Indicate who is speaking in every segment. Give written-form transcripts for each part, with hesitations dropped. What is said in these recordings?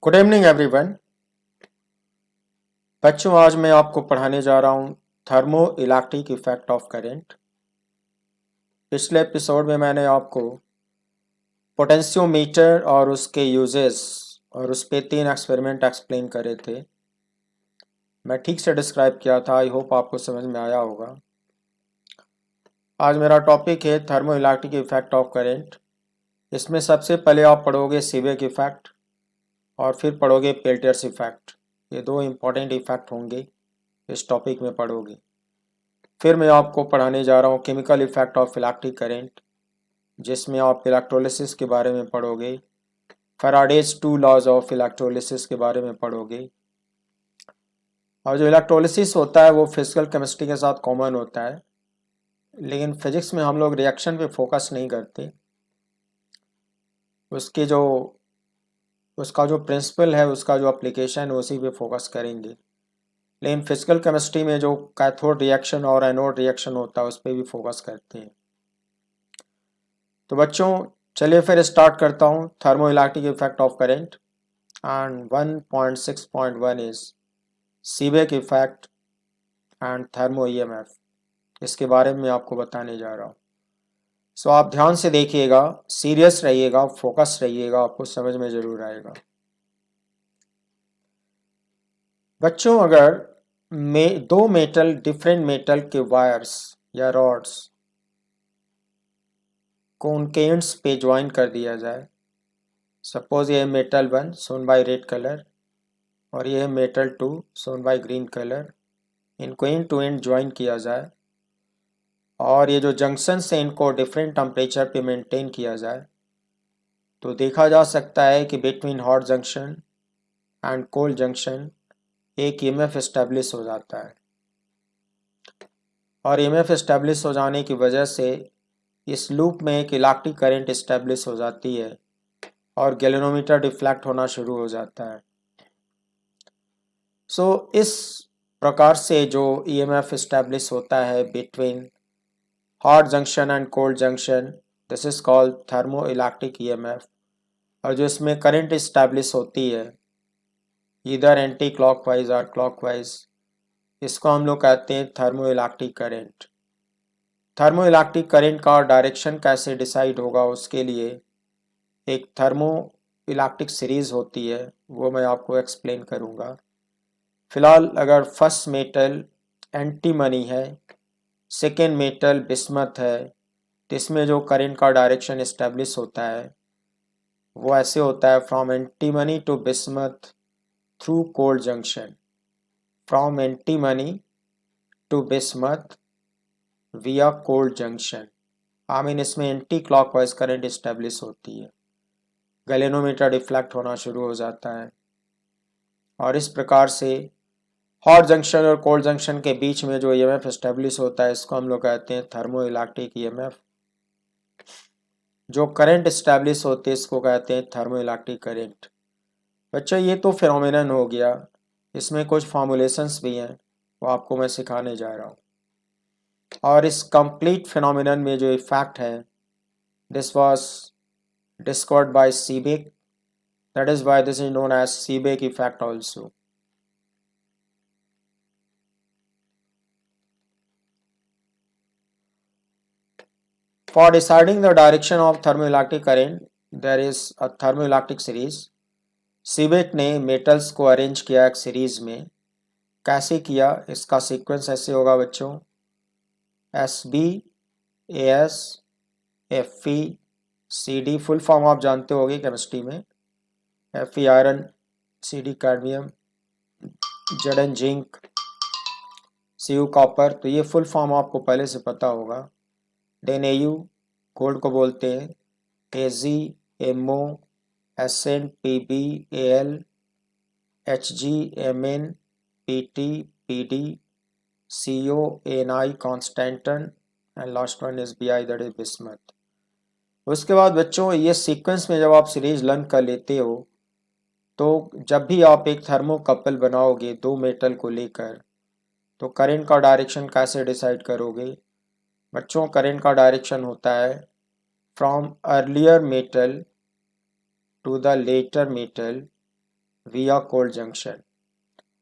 Speaker 1: Good evening everyone. बच्चों, आज मैं आपको पढ़ाने जा रहा हूँ thermo electric effect of current. पिछले एपिसोड में मैंने आपको पोटेंशियोमीटर और उसके यूजेस और उस पे 3 एक्सपेरिमेंट एक्सप्लेन करे थे। मैं ठीक से डिस्क्राइब किया था। आई होप आपको समझ में आया होगा। आज मेरा टॉपिक है thermo electric effect of current. इसमें सबसे पहले आप पढ़ोगे सीबेक इफेक्ट और फिर पढ़ोगे पेल्टियर्स इफेक्ट। ये 2 इम्पॉर्टेंट इफेक्ट होंगे, इस टॉपिक में पढ़ोगे। फिर मैं आपको पढ़ाने जा रहा हूँ chemical effect of electric current, जिसमें आप इलेक्ट्रोलिसिस के बारे में पढ़ोगे, फैराडेज 2 लॉज ऑफ इलेक्ट्रोलिसिस के बारे में पढ़ोगे। और जो इलेक्ट्रोलिसिस होता है वो फिजिकल केमिस्ट्री के साथ कॉमन होता है, लेकिन फिजिक्स में हम लोग रिएक्शन पे फोकस नहीं करते। उसका जो प्रिंसिपल है, उसका जो एप्लीकेशन है, उसी पे फोकस करेंगे। लेकिन फिजिकल केमिस्ट्री में जो कैथोड रिएक्शन और एनोड रिएक्शन होता है उस पर भी फोकस करते हैं। तो बच्चों, चलिए फिर स्टार्ट करता हूँ thermo electric effect of current. And 1.6.1 is Seebeck effect and thermo EMF. इसके बारे में आपको बताने जा रहा हूँ। सो आप ध्यान से देखिएगा, सीरियस रहिएगा, फोकस रहिएगा, आपको समझ में जरूर आएगा। बच्चों, अगर दो डिफरेंट मेटल के वायर्स या रॉड्स को उनके एंड्स पे ज्वाइन कर दिया जाए। सपोज ये metal 1 shown by red colour और ये metal 2 shown by green colour. इनको एंड टू एंड ज्वाइन किया जाए और ये जो जंक्शन से इनको डिफरेंट टेम्परेचर पे मेंटेन किया जाए, तो देखा जा सकता है कि between hot junction and cold junction एक ईएमएफ एस्टेब्लिश हो जाता है। और ईएमएफ एस्टेब्लिश हो जाने की वजह से इस लूप में एक इलेक्ट्रिक करंट एस्टेब्लिश हो जाती है और गैल्वेनोमीटर डिफ्लेक्ट होना शुरू हो जाता है। इस प्रकार से जो ईएमएफ एस्टेब्लिश होता है between hot junction and cold junction, this is called thermo electric EMF. और जो इसमें करंट एस्टेब्लिश होती है इधर एंटी क्लॉकवाइज और क्लॉकवाइज, इसको हम लोग कहते हैं thermo electric current. Thermo electric current का डायरेक्शन कैसे डिसाइड होगा, उसके लिए एक थर्मो इलेक्ट्रिक सीरीज होती है, वो मैं आपको एक्सप्लेन करूँगा। फिलहाल अगर फर्स्ट मेटल एंटीमनी है, सेकेंड मेटल बिस्मथ है, तो इसमें जो करंट का डायरेक्शन इस्टेब्लिश होता है वो ऐसे होता है, from antimony to bismuth through cold junction, from antimony to bismuth via cold junction. I mean इसमें एंटी क्लॉकवाइज करंट इस्टेब्लिश होती है, गैल्वेनोमीटर डिफ्लेक्ट होना शुरू हो जाता है। और इस प्रकार से हॉट जंक्शन और कोल्ड जंक्शन के बीच में जो ईएमएफ एस्टेब्लिश होता है, इसको हम लोग कहते हैं थर्मो इलेक्ट्रिक ईएमएफ। जो करंट एस्टेब्लिश होते हैं इसको कहते हैं थर्मो इलेक्ट्रिक करंट। बच्चों, ये तो फिनोमिनन हो गया, इसमें कुछ फॉर्मुलेशंस भी हैं, वो आपको मैं सिखाने जा रहा हूँ। और इस कंप्लीट फिनोमिनन में जो इफेक्ट है, this was discovered by Seebeck, that is why this is known as Seebeck effect also. For deciding the direction of thermoelectric current, there is a thermoelectric series. Seebeck ने metals को arrange किया एक series में। कैसे किया, इसका sequence ऐसे होगा बच्चों, S B A S F E C D, full form आप जानते होगे केमिस्ट्री में, F E iron, C D cadmium, Z N zinc, C U copper, तो ये फुल फॉर्म आपको पहले से पता होगा। देन ए यू गोल्ड को बोलते हैं, A G M O S N P B A L Hg, Mn, Pt, Pd, CO, Ni constantan and last one is Bi, that is bismuth. उसके बाद बच्चों ये सीक्वेंस में जब आप सीरीज लर्न कर लेते हो तो जब भी आप एक थर्मोकपल बनाओगे दो मेटल को लेकर तो करंट का डायरेक्शन कैसे डिसाइड करोगे? बच्चों करंट का डायरेक्शन होता है from earlier metal to the latter metal via cold junction.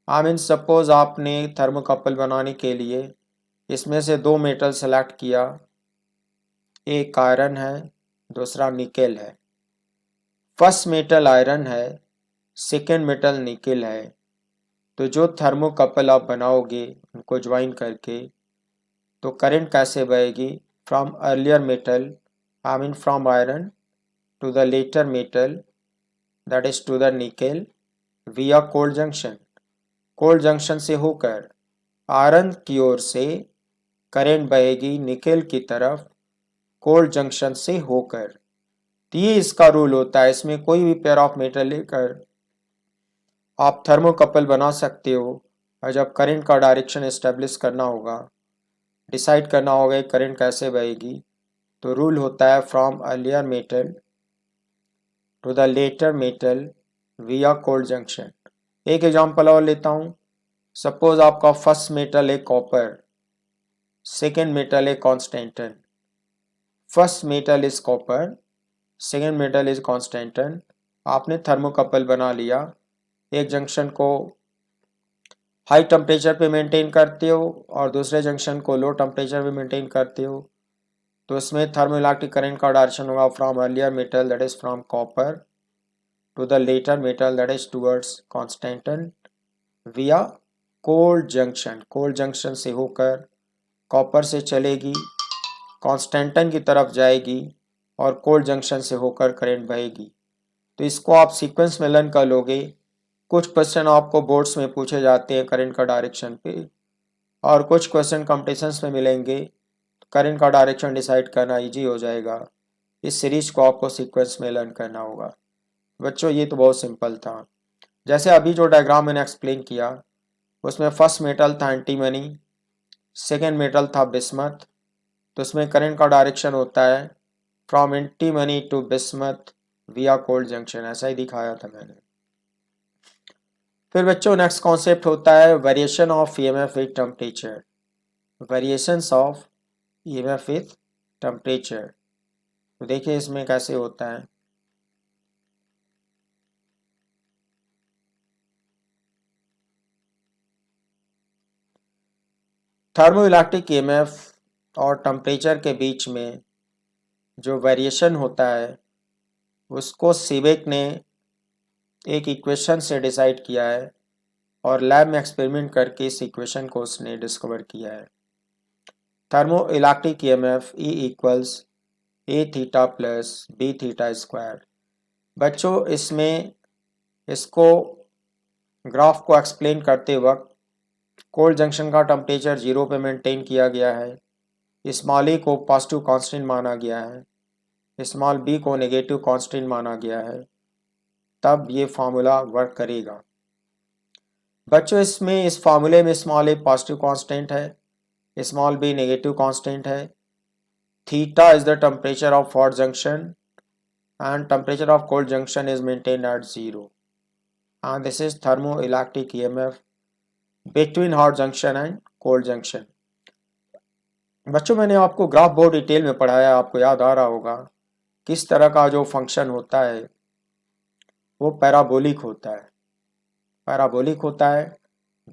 Speaker 1: I mean suppose आपने थर्मोकपल बनाने के लिए इसमें से दो मेटल सेलेक्ट किया, एक आयरन है दूसरा निकेल है। फर्स्ट मेटल आयरन है, सेकेंड मेटल निकेल है। तो जो थर्मोकपल आप बनाओगे उनको ज्वाइन करके तो करंट कैसे बहेगी? From earlier metal, I mean from iron to the latter metal that is to the nickel via cold junction. Cold junction से होकर आयरन की ओर से करंट बहेगी निकेल की तरफ कोल्ड जंक्शन से होकर। तो ये इसका रूल होता है। इसमें कोई भी पेयर ऑफ मेटल लेकर आप थर्मोकपल बना सकते हो और जब करंट का डायरेक्शन एस्टेब्लिश करना होगा, डिसाइड करना होगा करंट कैसे बहेगी, तो रूल होता है from earlier metal to the latter metal via cold junction. एक एग्जांपल और लेता हूँ। सपोज आपका फर्स्ट मेटल है कॉपर, सेकेंड मेटल है constantan. First metal is copper, second metal is constantan. आपने थर्मोकपल बना लिया, एक जंक्शन को हाई टेम्परेचर पे मेंटेन करते हो और दूसरे जंक्शन को लो टेम्परेचर पे मेंटेन करते हो। तो इसमें थर्मोइलेक्ट्रिक करंट का डायरेक्शन होगा from earlier metal that is from copper to the latter metal that is towards constantan via cold junction. Cold junction से होकर कॉपर से चलेगी, कॉन्स्टेंटन की तरफ जाएगी और कोल्ड जंक्शन से होकर करंट बहेगी। तो इसको आप सीक्वेंस में लर्न कर लोगे। कुछ क्वेश्चन आपको बोर्ड्स में पूछे जाते हैं करंट का डायरेक्शन पे और कुछ क्वेश्चन कॉम्पिटिशन्स में मिलेंगे। करंट का डायरेक्शन डिसाइड करना इजी हो जाएगा। इस सीरीज को आपको सीक्वेंस में लर्न करना होगा। बच्चों ये तो बहुत सिंपल था। जैसे अभी जो डायग्राम मैंने एक्सप्लेन किया उसमें फर्स्ट मेटल था एंटीमनी, सेकेंड मेटल था बिस्मथ। तो उसमें करंट का डायरेक्शन होता है from antimony to bismuth via cold junction. ऐसा ही दिखाया था मैंने। फिर बच्चों नेक्स्ट कॉन्सेप्ट होता है variation of EMF with temperature. Variations of EMF with temperature. तो देखिए इसमें कैसे होता है। थर्मोइलेक्ट्रिक ईएमएफ और टेम्परेचर के बीच में जो वेरिएशन होता है उसको सीबेक ने एक इक्वेशन से डिसाइड किया है और लैब में एक्सपेरिमेंट करके इस इक्वेशन को उसने डिस्कवर किया है। Thermoelectric EMF E equals A theta plus B theta square. बच्चों इसमें इसको ग्राफ को एक्सप्लेन करते वक्त कोल्ड जंक्शन का टेम्परेचर 0 पे मेंटेन किया गया है, स्मॉल ए को पॉजिटिव कांस्टेंट माना गया है, स्मॉल बी को नेगेटिव कांस्टेंट माना गया है, तब ये फार्मूला वर्क करेगा। बच्चों इसमें इस फार्मूले में स्मॉल ए पॉजिटिव कांस्टेंट है, स्मॉल बी नेगेटिव कांस्टेंट है। Theta is the temperature of hot junction and temperature of cold junction is maintained at 0, and this is thermoelectric EMF between hot junction and cold junction। बच्चों मैंने आपको graph बहुत detail में पढ़ाया, आपको याद आ रहा होगा किस तरह का जो फंक्शन होता है वो पैराबोलिक होता है। पैराबोलिक होता है,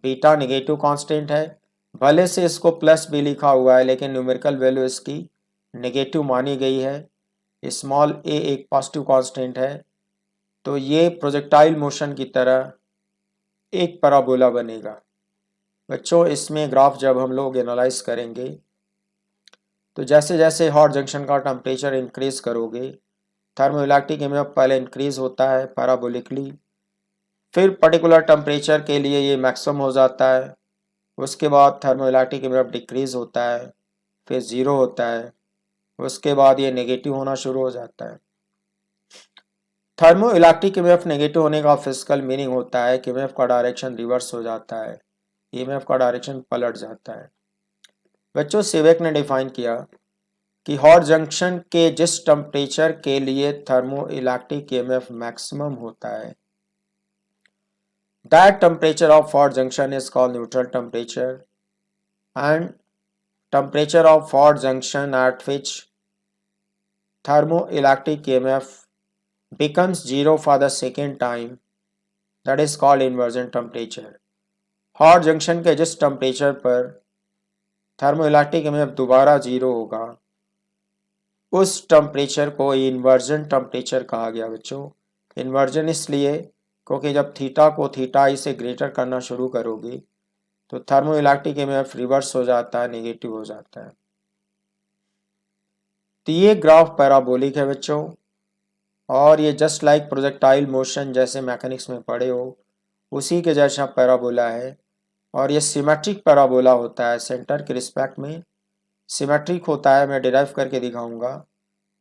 Speaker 1: बीटा नेगेटिव कांस्टेंट है, भले से इसको प्लस भी लिखा हुआ है लेकिन न्यूमेरिकल वैल्यू इसकी नेगेटिव मानी गई है। स्मॉल ए एक पॉजिटिव कांस्टेंट है, तो ये प्रोजेक्टाइल मोशन की तरह एक पैराबोला बनेगा। बच्चों इसमें ग्राफ जब हम लोग एनालाइज करेंगे तो जैसे जैसे हॉट जंक्शन का टेम्परेचर इंक्रीज करोगे थर्मोइलेक्ट्रिक ईएमएफ पहले इंक्रीज होता है पैराबोलिकली, फिर पर्टिकुलर टेम्परेचर के लिए ये मैक्सिमम हो जाता है, उसके बाद थर्मोइलेक्ट्रिक ईएमएफ डिक्रीज होता है, फिर ज़ीरो होता है, उसके बाद ये नेगेटिव होना शुरू हो जाता है। थर्मो इलेक्ट्रिक ईएमएफ नेगेटिव होने का फिजिकल मीनिंग होता है कि ईएमएफ का डायरेक्शन रिवर्स हो जाता है, ईएमएफ का डायरेक्शन पलट जाता है। बच्चों सेवेक ने डिफाइन किया कि हॉट जंक्शन के जिस टेम्परेचर के लिए थर्मो इलेक्ट्रिक ईएमएफ मैक्सिमम होता है, that temperature of hot junction is called neutral temperature, and temperature of hot junction at which thermoelectric EMF becomes zero for the second time, that is called inversion temperature. Hot junction के जिस temperature पर thermoelectric EMF दोबारा zero होगा, उस temperature को inversion temperature कहा गया। बच्चों इन्वर्जन इसलिए क्योंकि जब थीटा को थीटा आई से ग्रेटर करना शुरू करोगे तो थर्मोइलेक्ट्रिक EMF रिवर्स हो जाता है, नेगेटिव हो जाता है। तो ये ग्राफ पैराबोलिक है बच्चों, और ये जस्ट लाइक प्रोजेक्टाइल मोशन जैसे मैकेनिक्स में पढ़े हो उसी के जैसा पैराबोला है, और ये सिमेट्रिक पैराबोला होता है, सेंटर के रिस्पेक्ट में सिमेट्रिक होता है। मैं डिराइव करके दिखाऊंगा।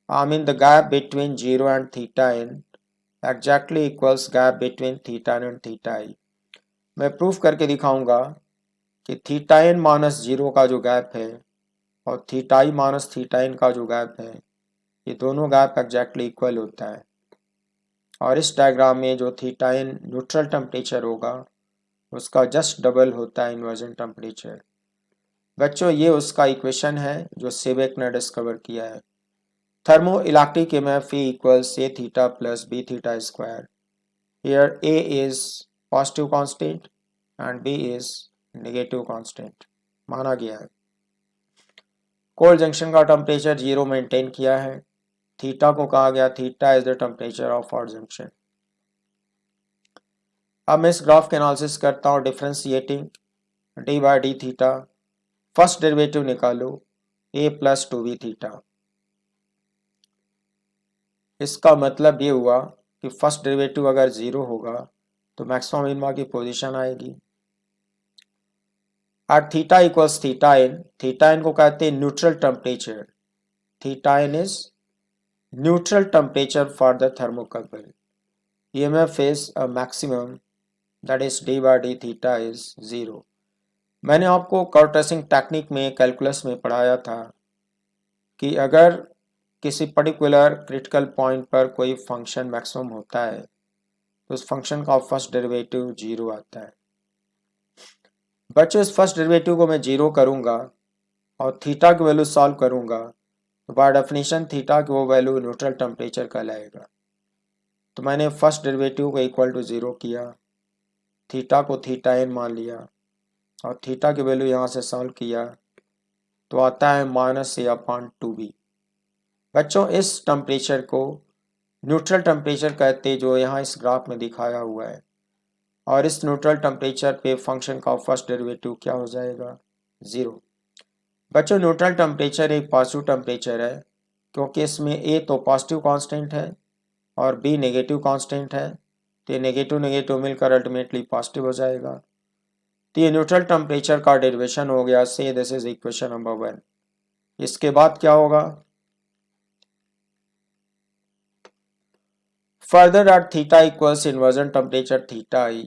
Speaker 1: I mean the gap between 0 and theta N exactly equals gap between theta N and theta I. मैं प्रूफ करके दिखाऊंगा कि थीटा एन माइनस 0 का जो गैप है और theta I minus theta N का जो गैप है, ये दोनों गैप एग्जैक्टली इक्वल होता है। और इस डायग्राम में जो थीटा एन न्यूट्रल टेम्परेचर होगा उसका जस्ट डबल होता है इन्वर्जन टेम्परेचर। बच्चों ये उसका इक्वेशन है जो सेबेक ने डिस्कवर किया है। Thermo electric EMF E equals a theta plus b theta square. Here a is positive constant and b is negative constant माना गया है। कोल्ड जंक्शन का टेम्परेचर 0 मेंटेन किया है। थीटा को कहा गया theta is the temperature of hot junction. अब मैं इस ग्राफ के एनालिसिस करता हूँ differentiating D by d theta. First derivative निकालो a प्लस 2b थीटा। इसका मतलब ये हुआ कि फर्स्ट डेरिवेटिव अगर 0 होगा तो मैक्सिमम मिनिमा की पोजीशन आएगी। At theta equals theta N को कहते हैं neutral temperature. Theta N is neutral temperature for the thermocouple. EMF is a maximum, that is d by d theta is 0। मैंने आपको कर्टेसिंग टेक्निक में कैलकुलस में पढ़ाया था कि अगर किसी पर्टिकुलर क्रिटिकल पॉइंट पर कोई फंक्शन मैक्सिमम होता है तो उस फंक्शन का फर्स्ट डेरिवेटिव 0 आता है। बच्चों इस फर्स्ट डेरिवेटिव को मैं 0 करूंगा और थीटा की वैल्यू सॉल्व करूंगा तो बाय डेफिनेशन थीटा की वो वैल्यू न्यूट्रल टेम्परेचर कहलाएगा। तो मैंने फर्स्ट डेरिवेटिव को इक्वल टू 0 किया, थीटा को थीटा एन मान लिया और थीटा की वैल्यू यहाँ से सॉल्व किया तो आता है -a/2b। बच्चों इस टेम्परेचर को न्यूट्रल टेम्परेचर कहते हैं जो यहाँ इस ग्राफ में दिखाया हुआ है, और इस न्यूट्रल टेम्परेचर पे फंक्शन का फर्स्ट डेरिवेटिव क्या हो जाएगा 0। बच्चों न्यूट्रल टेम्परेचर एक पॉजिटिव टेम्परेचर है क्योंकि इसमें a तो पॉजिटिव कांस्टेंट है और b नेगेटिव कांस्टेंट है, तो ये नेगेटिव नेगेटिव मिलकर अल्टीमेटली पॉजिटिव हो जाएगा। तो ये न्यूट्रल टेम्परेचर का डेरिवेशन हो गया। से दिस इज इक्वेशन नंबर 1। इसके बाद क्या होगा, further at theta equals inversion temperature theta I,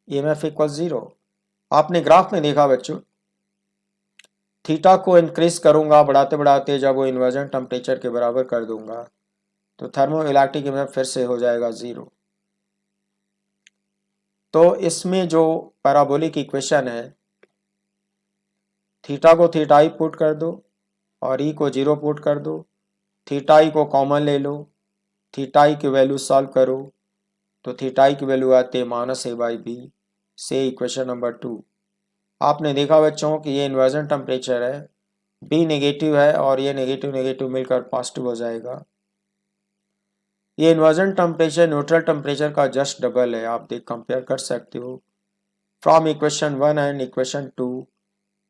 Speaker 1: EMF equal 0। आपने ग्राफ में देखा बच्चों, थीटा को इंक्रीज करूंगा बढ़ाते बढ़ाते जब वो इन्वर्जन टेम्परेचर के बराबर कर दूंगा तो थर्मो इलेक्ट्रिक EMF फिर से हो जाएगा 0। तो इसमें जो पैराबोलिक इक्वेशन है, थीटा को थीटा आई पुट कर दो और ई को 0 पुट कर दो, थीटा आई को कॉमन ले लो, थीटा आई की वैल्यू सॉल्व करो तो थीटा आई की वैल्यू आती है -a/b। से इक्वेशन नंबर 2। आपने देखा बच्चों कि ये इन्वर्जन टेम्परेचर है, b नेगेटिव है और ये नेगेटिव नेगेटिव मिलकर पॉजिटिव हो जाएगा। ये इन्वर्जन टेम्परेचर न्यूट्रल टेम्परेचर का जस्ट डबल है, आप देख कंपेयर कर सकते हो। From equation 1 and equation 2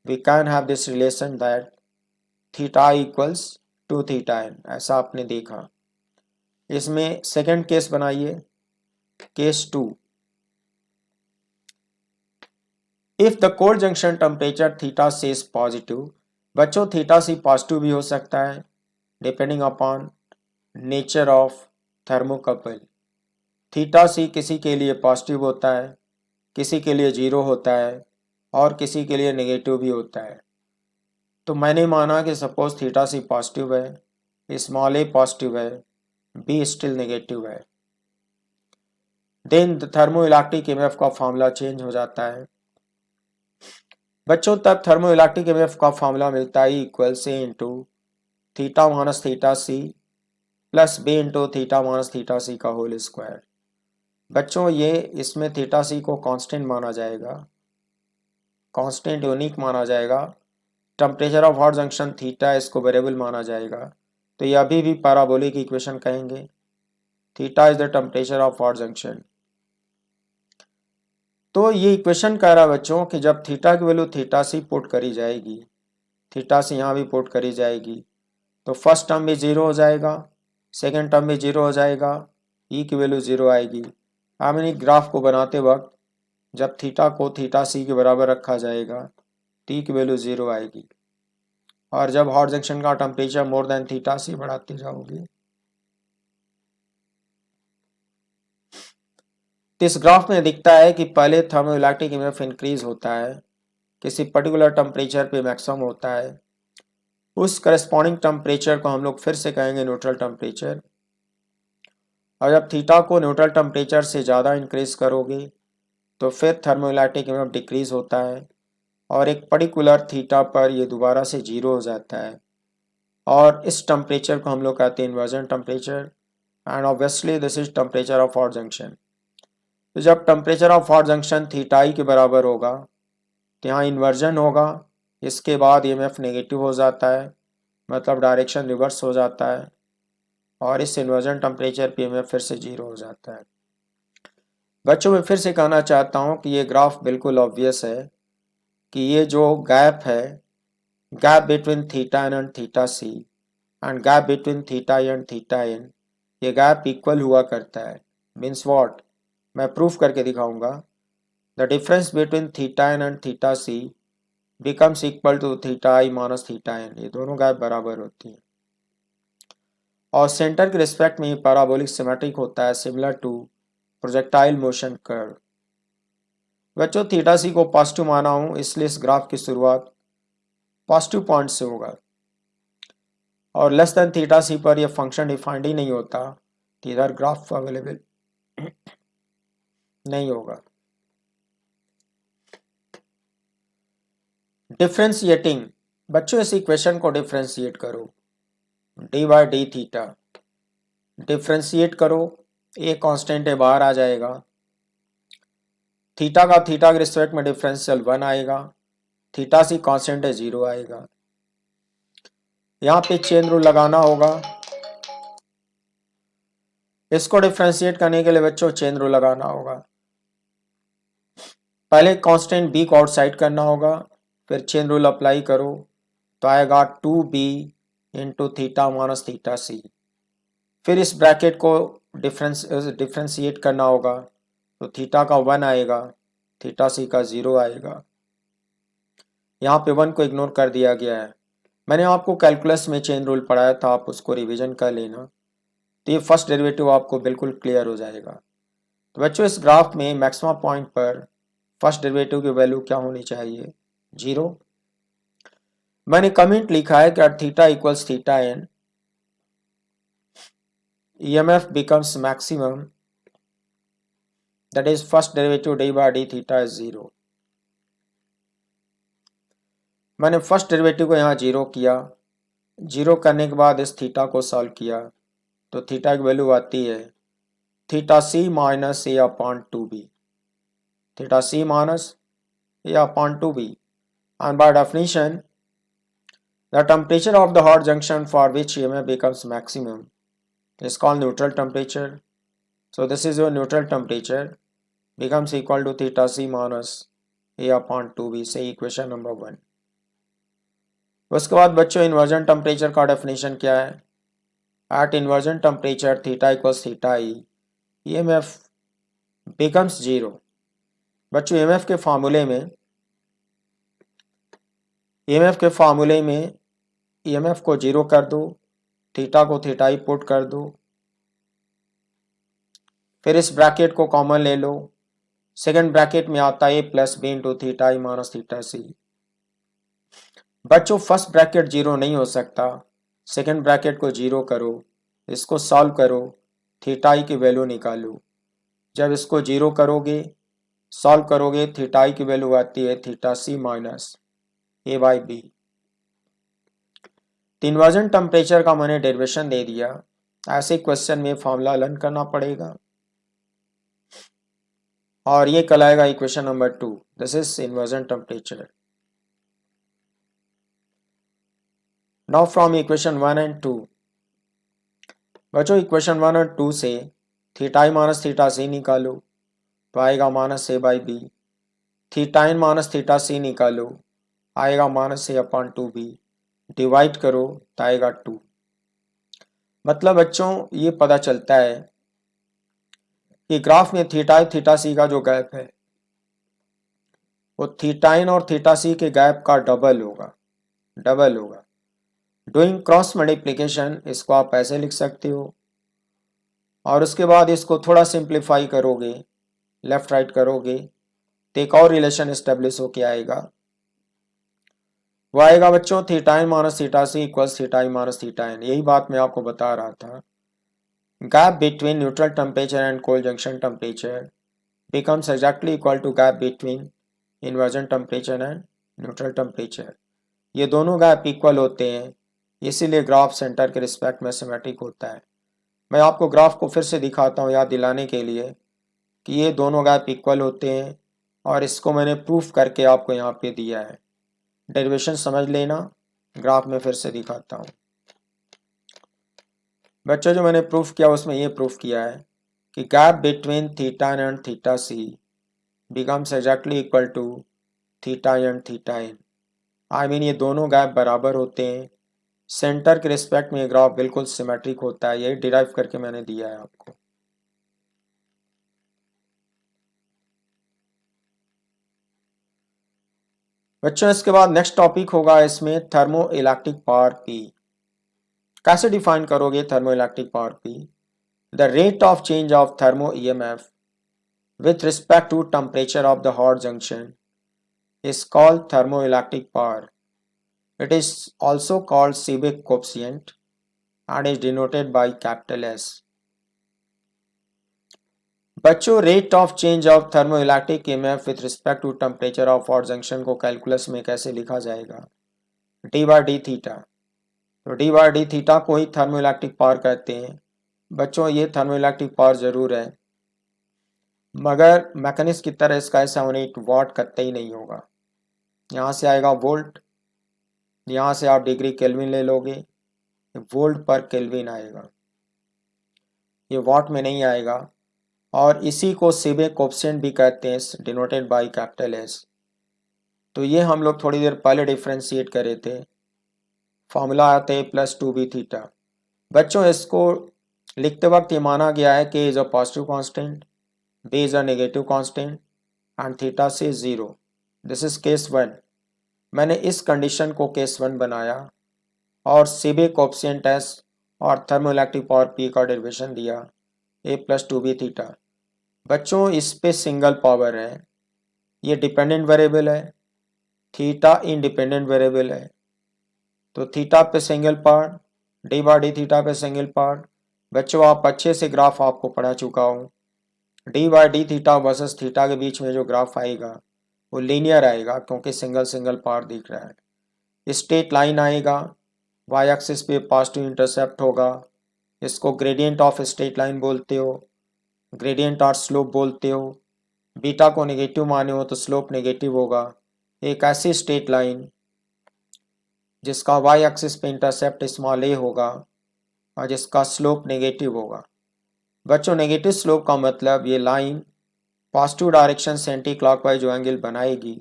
Speaker 1: we can have this relation that theta equals to theta N, ऐसा आपने देखा। इसमें सेकंड केस बनाइए, case 2। If the cold junction temperature theta C is positive, बच्चों थीटा से पॉजिटिव भी हो सकता है depending upon nature of thermocouple. Theta C किसी के लिए पॉजिटिव होता है, किसी के लिए जीरो होता है और किसी के लिए नेगेटिव भी होता है। तो मैंने माना कि सपोज थीटा सी पॉजिटिव है, स्मॉल ए पॉजिटिव है, बी स्टिल नेगेटिव है, देन थर्मो इलेक्ट्रिक ईएमएफ का फॉर्मूला चेंज हो जाता है। बच्चों तब थर्मो इलेक्ट्रिक ईएमएफ का फॉर्मूला मिलता है इक्वल से into theta minus theta C plus B into theta minus theta C का होल स्क्वायर। बच्चों ये इसमें थीटा सी को कांस्टेंट माना जाएगा, कांस्टेंट यूनिक माना जाएगा। Temperature of hot junction theta इसको वेरिएबल माना जाएगा, तो ये अभी भी पैराबोलिक इक्वेशन कहेंगे। Theta is the temperature of hot junction. तो ये इक्वेशन कह रहा है बच्चों कि जब थीटा की वैल्यू थीटा सी पुट करी जाएगी, थीटा सी यहाँ भी पुट करी जाएगी, तो फर्स्ट टर्म भी जीरो हो जाएगा, सेकेंड टर्म भी जीरो हो जाएगा, ई की वैल्यू जीरो आएगी। हमने ग्राफ को बनाते वक्त जब थीटा को थीटा सी के बराबर रखा जाएगा, टी की वैल्यू जीरो आएगी, और जब हॉट जंक्शन का टेम्परेचर मोर देन थीटा सी बढ़ाते जाओगे। तो इस ग्राफ में दिखता है कि पहले थर्मोइलेक्ट्रिक ईएमएफ इंक्रीज होता है, किसी पर्टिकुलर टेम्परेचर पे मैक्सिमम होता है, उस करस्पॉन्डिंग टेम्परेचर को हम लोग फिर से कहेंगे न्यूट्रल टेम्परेचर। और जब थीटा को न्यूट्रल टेम्परेचर से ज़्यादा इंक्रीज करोगे तो फिर थर्मोइलेक्ट्रिक ईएमएफ डिक्रीज होता है, और एक पर्टिकुलर थीटा पर ये दोबारा से जीरो हो जाता है, और इस टेम्परेचर को हम लोग कहते हैं inversion temperature. And obviously this is temperature of hot junction. तो जब temperature of hot junction theta E के बराबर होगा तो यहाँ इन्वर्जन होगा, इसके बाद ईएमएफ नेगेटिव हो जाता है, मतलब डायरेक्शन रिवर्स हो जाता है, और इस इन्वर्जन टेम्परेचर पे ईएमएफ फिर से जीरो हो जाता है। बच्चों मैं फिर से कहना चाहता हूँ कि ये ग्राफ बिल्कुल ऑब्वियस है कि ये जो गैप है, gap between theta N and theta C and gap between theta E and theta N, ये गैप इक्वल हुआ करता है। मीन्स व्हाट, मैं प्रूफ करके दिखाऊंगा। The difference between theta N and theta C becomes equal to theta I minus theta N, ये दोनों gap बराबर होती हैं। और सेंटर के रिस्पेक्ट में ये पैराबोलिक सिमेट्रिक होता है, similar to projectile motion curve. बच्चों थीटा सी को पॉजिटिव माना हूं, इसलिए इस ग्राफ की शुरुआत पॉजिटिव पॉइंट से होगा, और लेस देन थीटा सी पर यह फंक्शन डिफाइंड ही नहीं होता तो इधर ग्राफ अवेलेबल नहीं होगा। डिफ्रेंशिएटिंग, बच्चों इस इक्वेशन को डिफ्रेंशिएट करो, D by d theta differentiate करो, ए कांस्टेंट है बाहर आ जाएगा, थीटा का थीटा के रिस्पेक्ट में डिफरेंशियल 1 आएगा, थीटा सी कांस्टेंट है 0 आएगा। यहाँ पे चेन रूल लगाना होगा, इसको डिफ्रेंशिएट करने के लिए बच्चों चेन रूल लगाना होगा। पहले कांस्टेंट बी को आउटसाइड करना होगा, फिर चेन रूल अप्लाई करो तो आएगा 2b into theta minus theta C. फिर इस ब्रैकेट को डिफ्रेंशिएट करना होगा, तो थीटा का 1 आएगा, थीटा सी का 0 आएगा। यहाँ पे 1 को इग्नोर कर दिया गया है। मैंने आपको कैलकुलस में चेन रूल पढ़ाया था, आप उसको रिवीजन कर लेना, तो ये फर्स्ट डेरिवेटिव आपको बिल्कुल क्लियर हो जाएगा। तो बच्चों इस ग्राफ में मैक्सिमम पॉइंट पर फर्स्ट डेरिवेटिव की वैल्यू क्या होनी चाहिए, 0। मैंने कमेंट लिखा है कि at theta equals theta N EMF becomes maximum, that is first derivative d by d theta is 0। मैंने फर्स्ट डेरिवेटिव को यहाँ 0 किया, 0 करने के बाद इस थीटा को सॉल्व किया, तो थीटा की वैल्यू आती है theta C minus A upon 2b, theta C minus A upon 2b, and by definition the temperature of the hot junction for which EMF becomes maximum is called neutral temperature. So this is your neutral temperature becomes equal to theta c minus a upon 2b, से equation number 1। उसके बाद बच्चों inversion temperature का definition क्या है, at inversion temperature theta equals theta E EMF becomes 0। बच्चों EMF के फार्मूले में EMF को 0 कर दो, थीटा को थीटा ही पुट कर दो, फिर इस ब्रैकेट को कॉमन ले लो, सेकंड ब्रैकेट में आता है a plus B into theta E minus theta C. बच्चों फर्स्ट ब्रैकेट जीरो नहीं हो सकता, सेकंड ब्रैकेट को जीरो करो, इसको सॉल्व करो, थीटा ई की वैल्यू निकालो। जब इसको जीरो करोगे, सॉल्व करोगे, थीटा ई की वैल्यू आती है theta C minus A by B. Inversion temperature का मैंने डेरिवेशन दे दिया, ऐसे क्वेश्चन में फॉर्मूला लर्न करना पड़ेगा, और ये कहलाएगा equation number 2। This is inversion temperature. Now from equation 1 and 2, बच्चों इक्वेशन 1 और 2 से theta E minus theta C निकालो तो आएगा minus A by B, theta N minus theta C निकालो आएगा minus A upon 2b, divide करो तो आएगा 2। मतलब बच्चों ये पता चलता है कि ग्राफ में थीटा ई थीटा सी का जो गैप है वो थीटा इन और थीटा सी के गैप का डबल होगा, डबल होगा। डूइंग क्रॉस मल्टीप्लिकेशन इसको आप ऐसे लिख सकते हो, और उसके बाद इसको थोड़ा सिंप्लीफाई करोगे, लेफ्ट राइट करोगे तो एक और रिलेशन एस्टेब्लिश होके आएगा, वो आएगा बच्चों theta N minus theta C equals theta E minus theta in. यही बात मैं आपको बता रहा था, gap between neutral temperature and cold junction temperature becomes exactly equal to gap between inversion temperature and neutral temperature। ये दोनों गैप इक्वल होते हैं, इसीलिए ग्राफ सेंटर के रिस्पेक्ट में सिमेट्रिक होता है। मैं आपको ग्राफ को फिर से दिखाता हूँ याद दिलाने के लिए कि ये दोनों गैप इक्वल होते हैं, और इसको मैंने प्रूफ करके आपको यहाँ पे दिया है। डेरिवेशन समझ लेना, ग्राफ में फिर से दिखाता हूँ। बच्चों जो मैंने प्रूफ किया उसमें ये प्रूफ किया है कि gap between theta and theta C becomes exactly equal to theta and theta इन। आई मीन ये दोनों गैप बराबर होते हैं, सेंटर के रिस्पेक्ट में ये ग्राफ बिल्कुल सिमेट्रिक होता है, यही डिराइव करके मैंने दिया है आपको। बच्चों इसके बाद नेक्स्ट टॉपिक होगा इसमें थर्मो इलेक्ट्रिक पावर पी। कैसे डिफाइन करोगे thermo electric power P? The rate of change of thermo EMF with respect to temperature of the hot junction is called thermoelectric power. It is also called Seebeck coefficient and is denoted by capital S. बच्चों rate of change of thermoelectric EMF with respect to temperature of hot junction को calculus में कैसे लिखा जाएगा? D by d theta. तो d by d theta को ही thermoelectric power कहते हैं। बच्चों ये थर्मोइलेक्ट्रिक पावर जरूर है, मगर मैकेनिक्स की तरह इसका ऐसा होने एक वाट कतई नहीं होगा। यहाँ से आएगा वोल्ट, यहाँ से आप डिग्री केल्विन ले लोगे, वोल्ट पर केल्विन आएगा, ये वाट में नहीं आएगा। और इसी को सीबेक कोएफिशिएंट भी कहते हैं, डिनोटेड बाय कैपिटल एस। तो ये हम लोग थोड़ी देर पहले डिफ्रेंशिएट करे थे, फॉर्मूला आता है प्लस 2b थीटा। बच्चों इसको लिखते वक्त ये माना गया है कि is a positive constant, b is a negative constant and theta से 0। This is case 1। मैंने इस कंडीशन को केस 1 बनाया और सीबेक कोएफिशिएंट एस और थर्मोइलेक्ट्रिक पावर पी का डेरिवेशन दिया a प्लस 2b थीटा। बच्चों इस पे सिंगल पावर है, ये डिपेंडेंट वेरिएबल है, थीटा इंडिपेंडेंट वेरिएबल है। तो थीटा पे single part, d by d theta पे सिंगल पार्ट। बच्चों आप अच्छे से ग्राफ आपको पढ़ा चुका हूँ, D by d theta versus theta के बीच में जो ग्राफ आएगा वो लीनियर आएगा, क्योंकि सिंगल सिंगल पार्ट दिख रहा है। स्ट्रेट लाइन आएगा, वाई एक्सिस पे पॉजिटिव इंटरसेप्ट होगा, इसको ग्रेडियंट ऑफ स्ट्रेट लाइन बोलते हो, ग्रेडियंट और स्लोप बोलते हो। बीटा को नेगेटिव माने हो तो स्लोप नेगेटिव होगा। एक ऐसी स्ट्रेट लाइन जिसका वाई एक्सिस पे इंटरसेप्ट स्मॉल ए होगा और जिसका स्लोप नेगेटिव होगा। बच्चों नेगेटिव स्लोप का मतलब ये लाइन पॉजिटिव डायरेक्शन से एंटी क्लॉकवाइज जो एंगल बनाएगी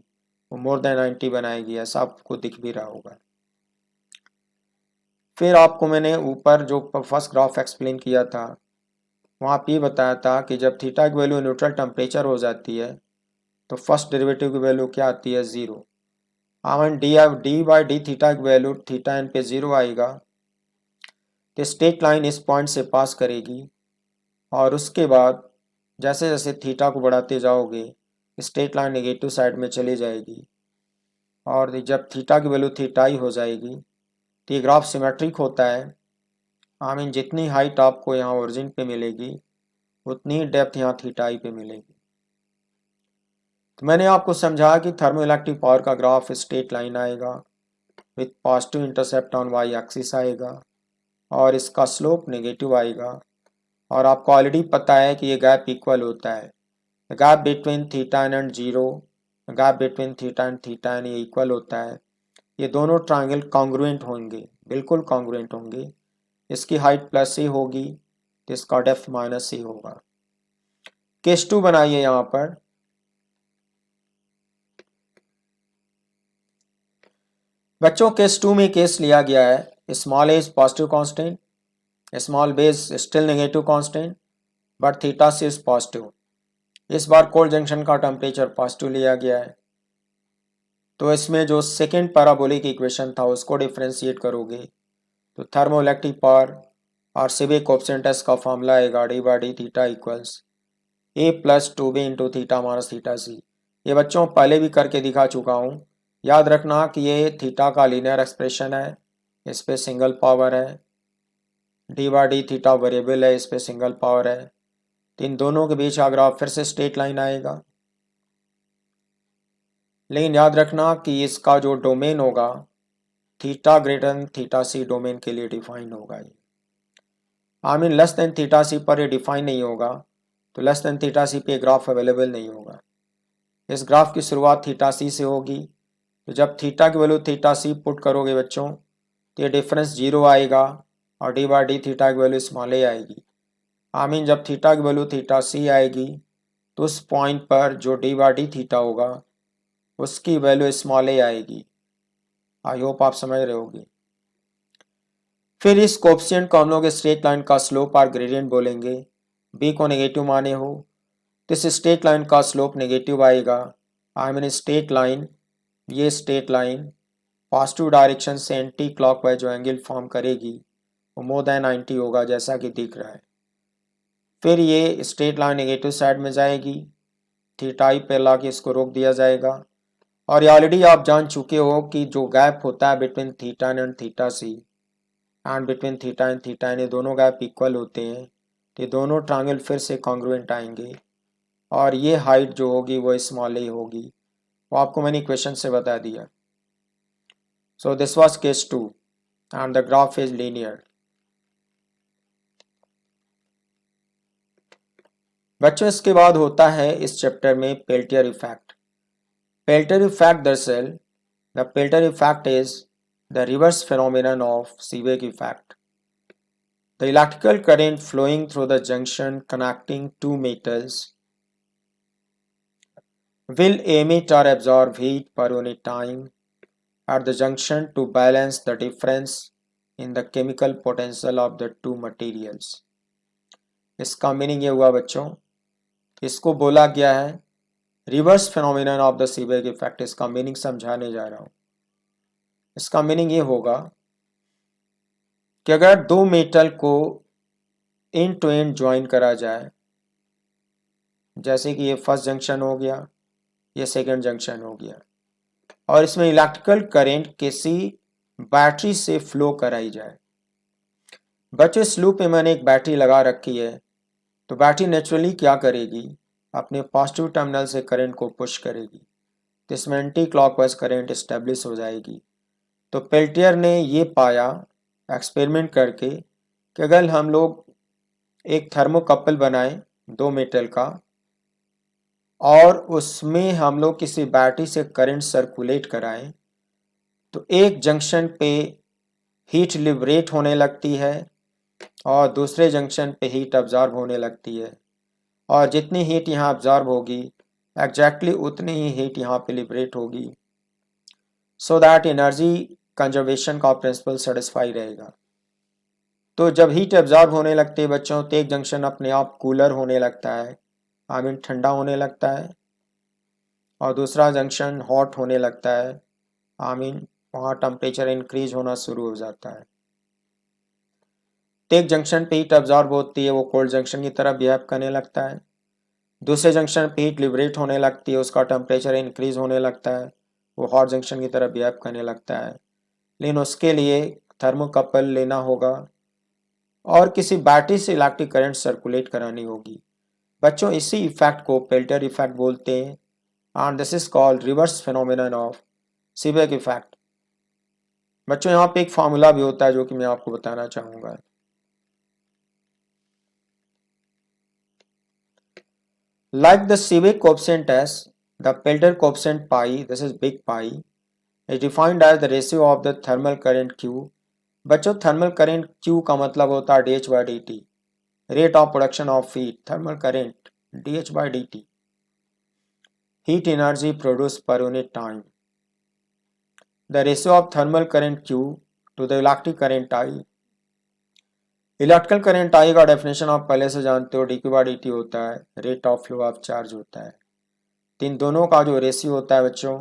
Speaker 1: वो मोर देन 90 बनाएगी, ऐसा आपको दिख भी रहा होगा। फिर आपको मैंने ऊपर जो फर्स्ट ग्राफ एक्सप्लेन किया था वहाँ पे बताया था कि जब थीटा की वैल्यू न्यूट्रल टेम्परेचर हो जाती है तो फर्स्ट डेरिवेटिव की वैल्यू क्या आती है? 0। डी बाई डी थीटा की वैल्यू थीटा एन पे 0 आएगा, तो स्ट्रेट लाइन इस पॉइंट से पास करेगी और उसके बाद जैसे जैसे थीटा को बढ़ाते जाओगे स्ट्रेट लाइन नेगेटिव साइड में चली जाएगी और जब थीटा की वैल्यू थीटा हो जाएगी तो ये ग्राफ सिमेट्रिक होता है। आई मीन जितनी हाइट आपको यहाँ ओरिजिन पे मिलेगी उतनी ही डेप्थ यहाँ थीटाई पे मिलेगी। तो मैंने आपको समझाया कि थर्मोइलेक्ट्रिक पावर का ग्राफ स्ट्रेट लाइन आएगा with positive intercept on Y axis आएगा और इसका स्लोप नेगेटिव आएगा और आपको ऑलरेडी पता है कि ये गैप इक्वल होता है। Gap between theta and zero, gap between theta and theta and ये इक्वल होता है। ये दोनों ट्रायंगल कॉन्ग्रुएंट होंगे, बिल्कुल कॉन्ग्रुएंट होंगे। इसकी हाइट प्लस ही होगी तो इसका डेप्थ माइनस ही होगा। केस 2 बनाइए यहाँ पर। बच्चों केस 2 में केस लिया गया है small a is positive constant, small b is still negative constant but theta c is positive. इस बार कोल्ड जंक्शन का टेम्परेचर पॉजिटिव लिया गया है। तो इसमें जो सेकेंड पैराबोलिक इक्वेशन था उसको डिफ्रेंशिएट करोगे तो थर्मोइलेक्ट्रिक पावर और सिविक कोएफिशिएंट का फॉर्मूला आएगा d by d theta equals A plus two B into theta minus theta C. ये बच्चों पहले भी करके दिखा चुका हूँ। याद रखना कि ये थीटा का लीनियर एक्सप्रेशन है, इस पे सिंगल पावर है। D by d theta variable है, इस पे सिंगल पावर है। तो इन दोनों के बीच का ग्राफ फिर से स्ट्रेट लाइन आएगा। लेकिन याद रखना कि इसका जो डोमेन होगा theta greater than theta C domain के लिए डिफाइन होगा। ये I mean less than theta C पर ये डिफाइन नहीं होगा तो लेस देन थीटा सी पे ग्राफ अवेलेबल नहीं होगा। इस ग्राफ की शुरुआत थीटा सी से होगी तो जब थीटा की वैल्यू थीटा सी पुट करोगे बच्चों तो ये डिफरेंस जीरो आएगा और डी बाई डी थीटा की वैल्यू स्मॉल ए आएगी। आई मीन जब थीटा की वैल्यू थीटा सी आएगी तो उस पॉइंट पर जो डी बाई डी थीटा होगा उसकी वैल्यू स्मॉल ए आएगी। आई होप आप समझ रहे होगे। फिर इस कोएफिशिएंट को हम लोग स्ट्रेट लाइन का स्लोप और ग्रेडियंट बोलेंगे। बी को नेगेटिव माने हो तो इस स्ट्रेट लाइन का स्लोप नेगेटिव आएगा। आई मीन स्ट्रेट लाइन, ये स्ट्रेट लाइन पॉजिटिव डायरेक्शन से एंटी क्लॉकवाइज जो एंगल फॉर्म करेगी वो मोर देन 90 होगा जैसा कि दिख रहा है। फिर ये स्ट्रेट लाइन नेगेटिव साइड में जाएगी, थीटाई पे ला के इसको रोक दिया जाएगा। और ये ऑलरेडी आप जान चुके हो कि जो गैप होता है between theta and theta C and between theta and theta N, ये दोनों गैप इक्वल होते हैं तो ये दोनों ट्रायंगल फिर से कॉन्ग्रुएंट आएंगे और ये हाइट जो होगी वो स्मॉल ए होगी। वो आपको मैंने इक्वेशन से बता दिया। So this was case 2 and the graph is linear. बच्चों इसके बाद होता है इस चैप्टर में पेल्टियर इफेक्ट। पेल्टियर इफेक्ट दरअसल the Peltier effect is the reverse phenomenon of Seebeck effect. The electrical current flowing through the junction connecting two metals will emit or absorb heat per unit time at the junction to balance the difference in the chemical potential of the two materials. इसका meaning ये हुआ बच्चों, इसको बोला गया है reverse phenomenon of the Seebeck effect. इसका meaning समझाने जा रहा हूँ। इसका मीनिंग ये होगा कि अगर दो मेटल को एंड टू एंड ज्वाइन करा जाए, जैसे कि ये फर्स्ट जंक्शन हो गया, ये सेकंड जंक्शन हो गया, और इसमें इलेक्ट्रिकल करंट किसी बैटरी से फ्लो कराई जाए। बच्चों इस लूप में मैंने एक बैटरी लगा रखी है तो बैटरी नेचुरली क्या करेगी, अपने पॉजिटिव टर्मिनल से करंट को पुश करेगी तो इसमें एंटी क्लॉकवाइज करंट इस्टेब्लिश हो जाएगी। तो पेल्टियर ने ये पाया एक्सपेरिमेंट करके कि अगर हम लोग एक थर्मोकपल बनाएं दो मेटल का और उसमें हम लोग किसी बैटरी से करंट सर्कुलेट कराएं तो एक जंक्शन पे हीट लिबरेट होने लगती है और दूसरे जंक्शन पे हीट अब्जॉर्ब होने लगती है और जितनी हीट यहाँ अब्जॉर्ब होगी एग्जैक्टली उतनी ही हीट यहाँ पे लिबरेट होगी सो दैट एनर्जी कंजर्वेशन का प्रिंसिपल सेटिस्फाई रहेगा। तो जब हीट एब्जॉर्ब होने लगती है बच्चों तो एक जंक्शन अपने आप कूलर होने लगता है, आई मीन ठंडा होने लगता है, और दूसरा जंक्शन हॉट होने लगता है, आई मीन वहाँ टेम्परेचर इंक्रीज होना शुरू हो जाता है। एक जंक्शन पे हीट अब्जॉर्ब होती है, वो कोल्ड जंक्शन की तरह बिहेव करने लगता है। दूसरे जंक्शन पे हीट लिबरेट होने लगती है, उसका टेम्परेचर इंक्रीज होने लगता है, वो हॉट जंक्शन की तरह बिहेव करने लगता है। लेकिन उसके लिए थर्मोकपल लेना होगा और किसी बैटरी से इलेक्ट्रिक करंट सर्कुलेट करानी होगी। बच्चों, इसी इफेक्ट को पेल्टियर इफेक्ट बोलते हैं and this is called reverse phenomenon of Seebeck effect. बच्चों, यहाँ पे एक फार्मूला भी होता है जो कि मैं आपको बताना चाहूंगा। Like the Seebeck coefficient S, the Peltier coefficient pi, this is big pi, is defined as the ratio of the thermal current Q. बच्चों, थर्मल करंट Q का मतलब होता है dH by dt, rate of production of heat, thermal current dH by dt, heat energy produced per unit time. The ratio of thermal current Q to the electric current I. Electrical current I का definition आप पहले से जानते हो, dQ by dt होता है, rate of flow of charge होता है। इन दोनों का जो रेशियो होता है बच्चों,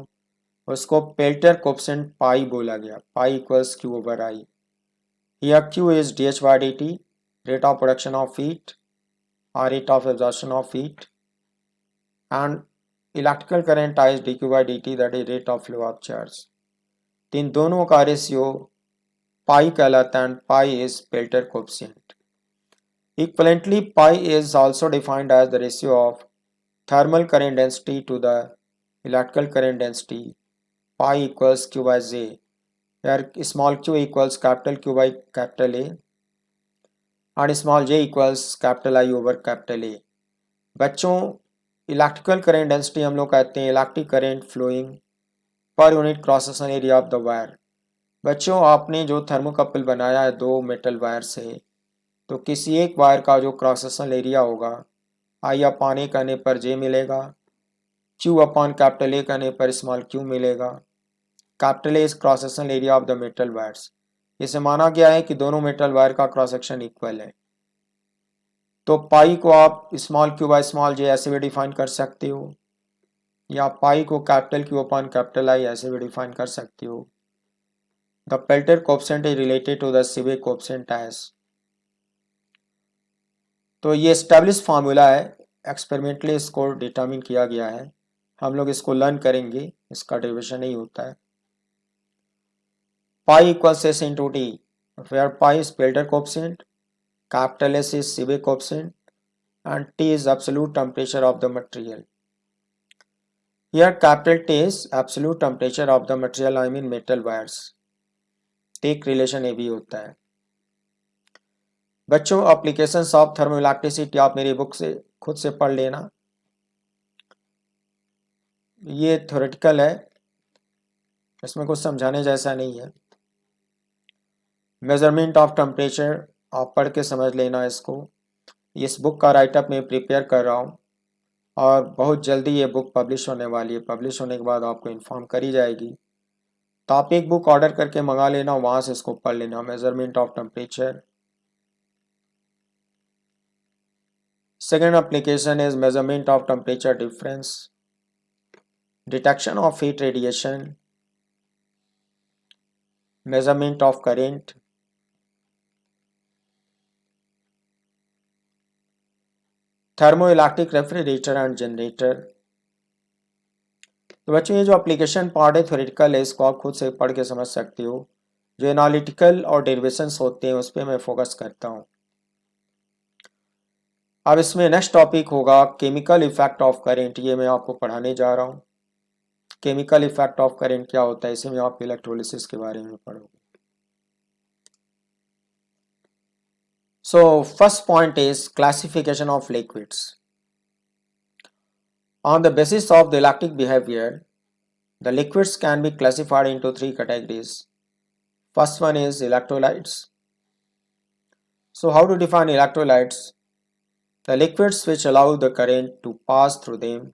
Speaker 1: उसको पेल्टियर कोएफिशिएंट पाई बोला गया, pi equals Q over I. Here Q is D H by D T, rate of production of heat और rate of absorption of heat, and electrical current I is D Q by D T, that is rate of flow of charge. इन दोनों का ratio pi कहलाता है and pi is Peltier coefficient. Equivalently pi is also defined as the ratio of thermal current density to the electrical current density, pi equals q by j, where small q equals capital Q by capital A and small j equals capital I over capital A। बच्चों, electrical current density हम लोग कहते हैं electric current flowing per unit cross section area of the wire. बच्चों, आपने जो thermocouple बनाया है दो मेटल वायर से, तो किसी एक वायर का जो क्रॉस सेक्शन एरिया होगा, आई अपान ए करने पर जे मिलेगा, क्यू अपॉन कैपिटल ए करने पर स्मॉल क्यू मिलेगा। Capital A is cross section area of the metal wires. इसे माना गया है कि दोनों मेटल वायर का क्रॉस सेक्शन इक्वल है। तो पाई को आप small q by small j ऐसे भी डिफाइन कर सकते हो, या पाई को capital Q upon capital I ऐसे भी डिफाइन कर सकते हो। The Peltier coefficient is related to the Seebeck coefficient as. तो ये एस्टेब्लिश फार्मूला है, एक्सपेरिमेंटली इसको डिटरमिन किया गया है, हम लोग इसको लर्न करेंगे, इसका डेरिवेशन नहीं होता है। pi equals S into T, where pi is Peltier coefficient, capital S is Seebeck coefficient, and T is absolute temperature of the material. Here capital T is absolute temperature of the material, I mean metal wires. एक relation ये भी होता है। बच्चों, applications of थर्मोइलेक्ट्रिसिटी आप मेरी book से खुद से पढ़ लेना, ये थ्योरेटिकल है, इसमें कुछ समझाने जैसा नहीं है। मेजरमेंट ऑफ टेम्परेचर आप पढ़ के समझ लेना इसको। इस बुक का राइटअप मैं प्रिपेयर कर रहा हूँ और बहुत जल्दी ये बुक पब्लिश होने वाली है। पब्लिश होने के बाद आपको इन्फॉर्म करी जाएगी, तो आप एक बुक ऑर्डर करके मंगा लेना, वहाँ से इसको पढ़ लेना, measurement of temperature. Second application is measurement of temperature difference, detection of heat radiation, measurement of current, thermoelectric refrigerator and generator. तो बच्चों, ये जो एप्लीकेशन पार्ट है थ्योरेटिकल है, इसको आप खुद से पढ़ के समझ सकते हो। जो एनालिटिकल और डेरिवेशंस होते हैं उस पर मैं फोकस करता हूँ। अब इसमें नेक्स्ट टॉपिक होगा केमिकल इफेक्ट ऑफ करेंट, ये मैं आपको पढ़ाने जा रहा हूँ। केमिकल इफेक्ट ऑफ करेंट क्या होता है, इसमें आप इलेक्ट्रोलिसिस के बारे में पढ़ोगे। So first point is classification of liquids. On the basis of the electric behavior, the liquids can be classified into three categories. First one is electrolytes. So how to define electrolytes? The liquids which allow the current to pass through them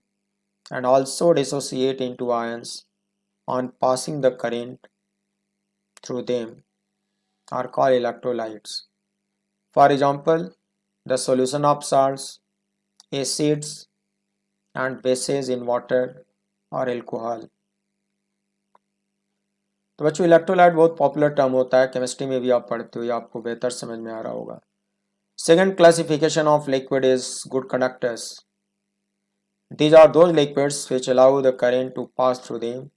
Speaker 1: and also dissociate into ions on passing the current through them are called electrolytes. For example, the solution of salts, acids and bases in water or alcohol. तो बच्चों, electrolyte बहुत popular term होता है, chemistry में भी आप पढ़ते हो, या आपको बेहतर समझ में आ रहा होगा। Second classification of liquid is good conductors. These are those liquids which allow the current to pass through them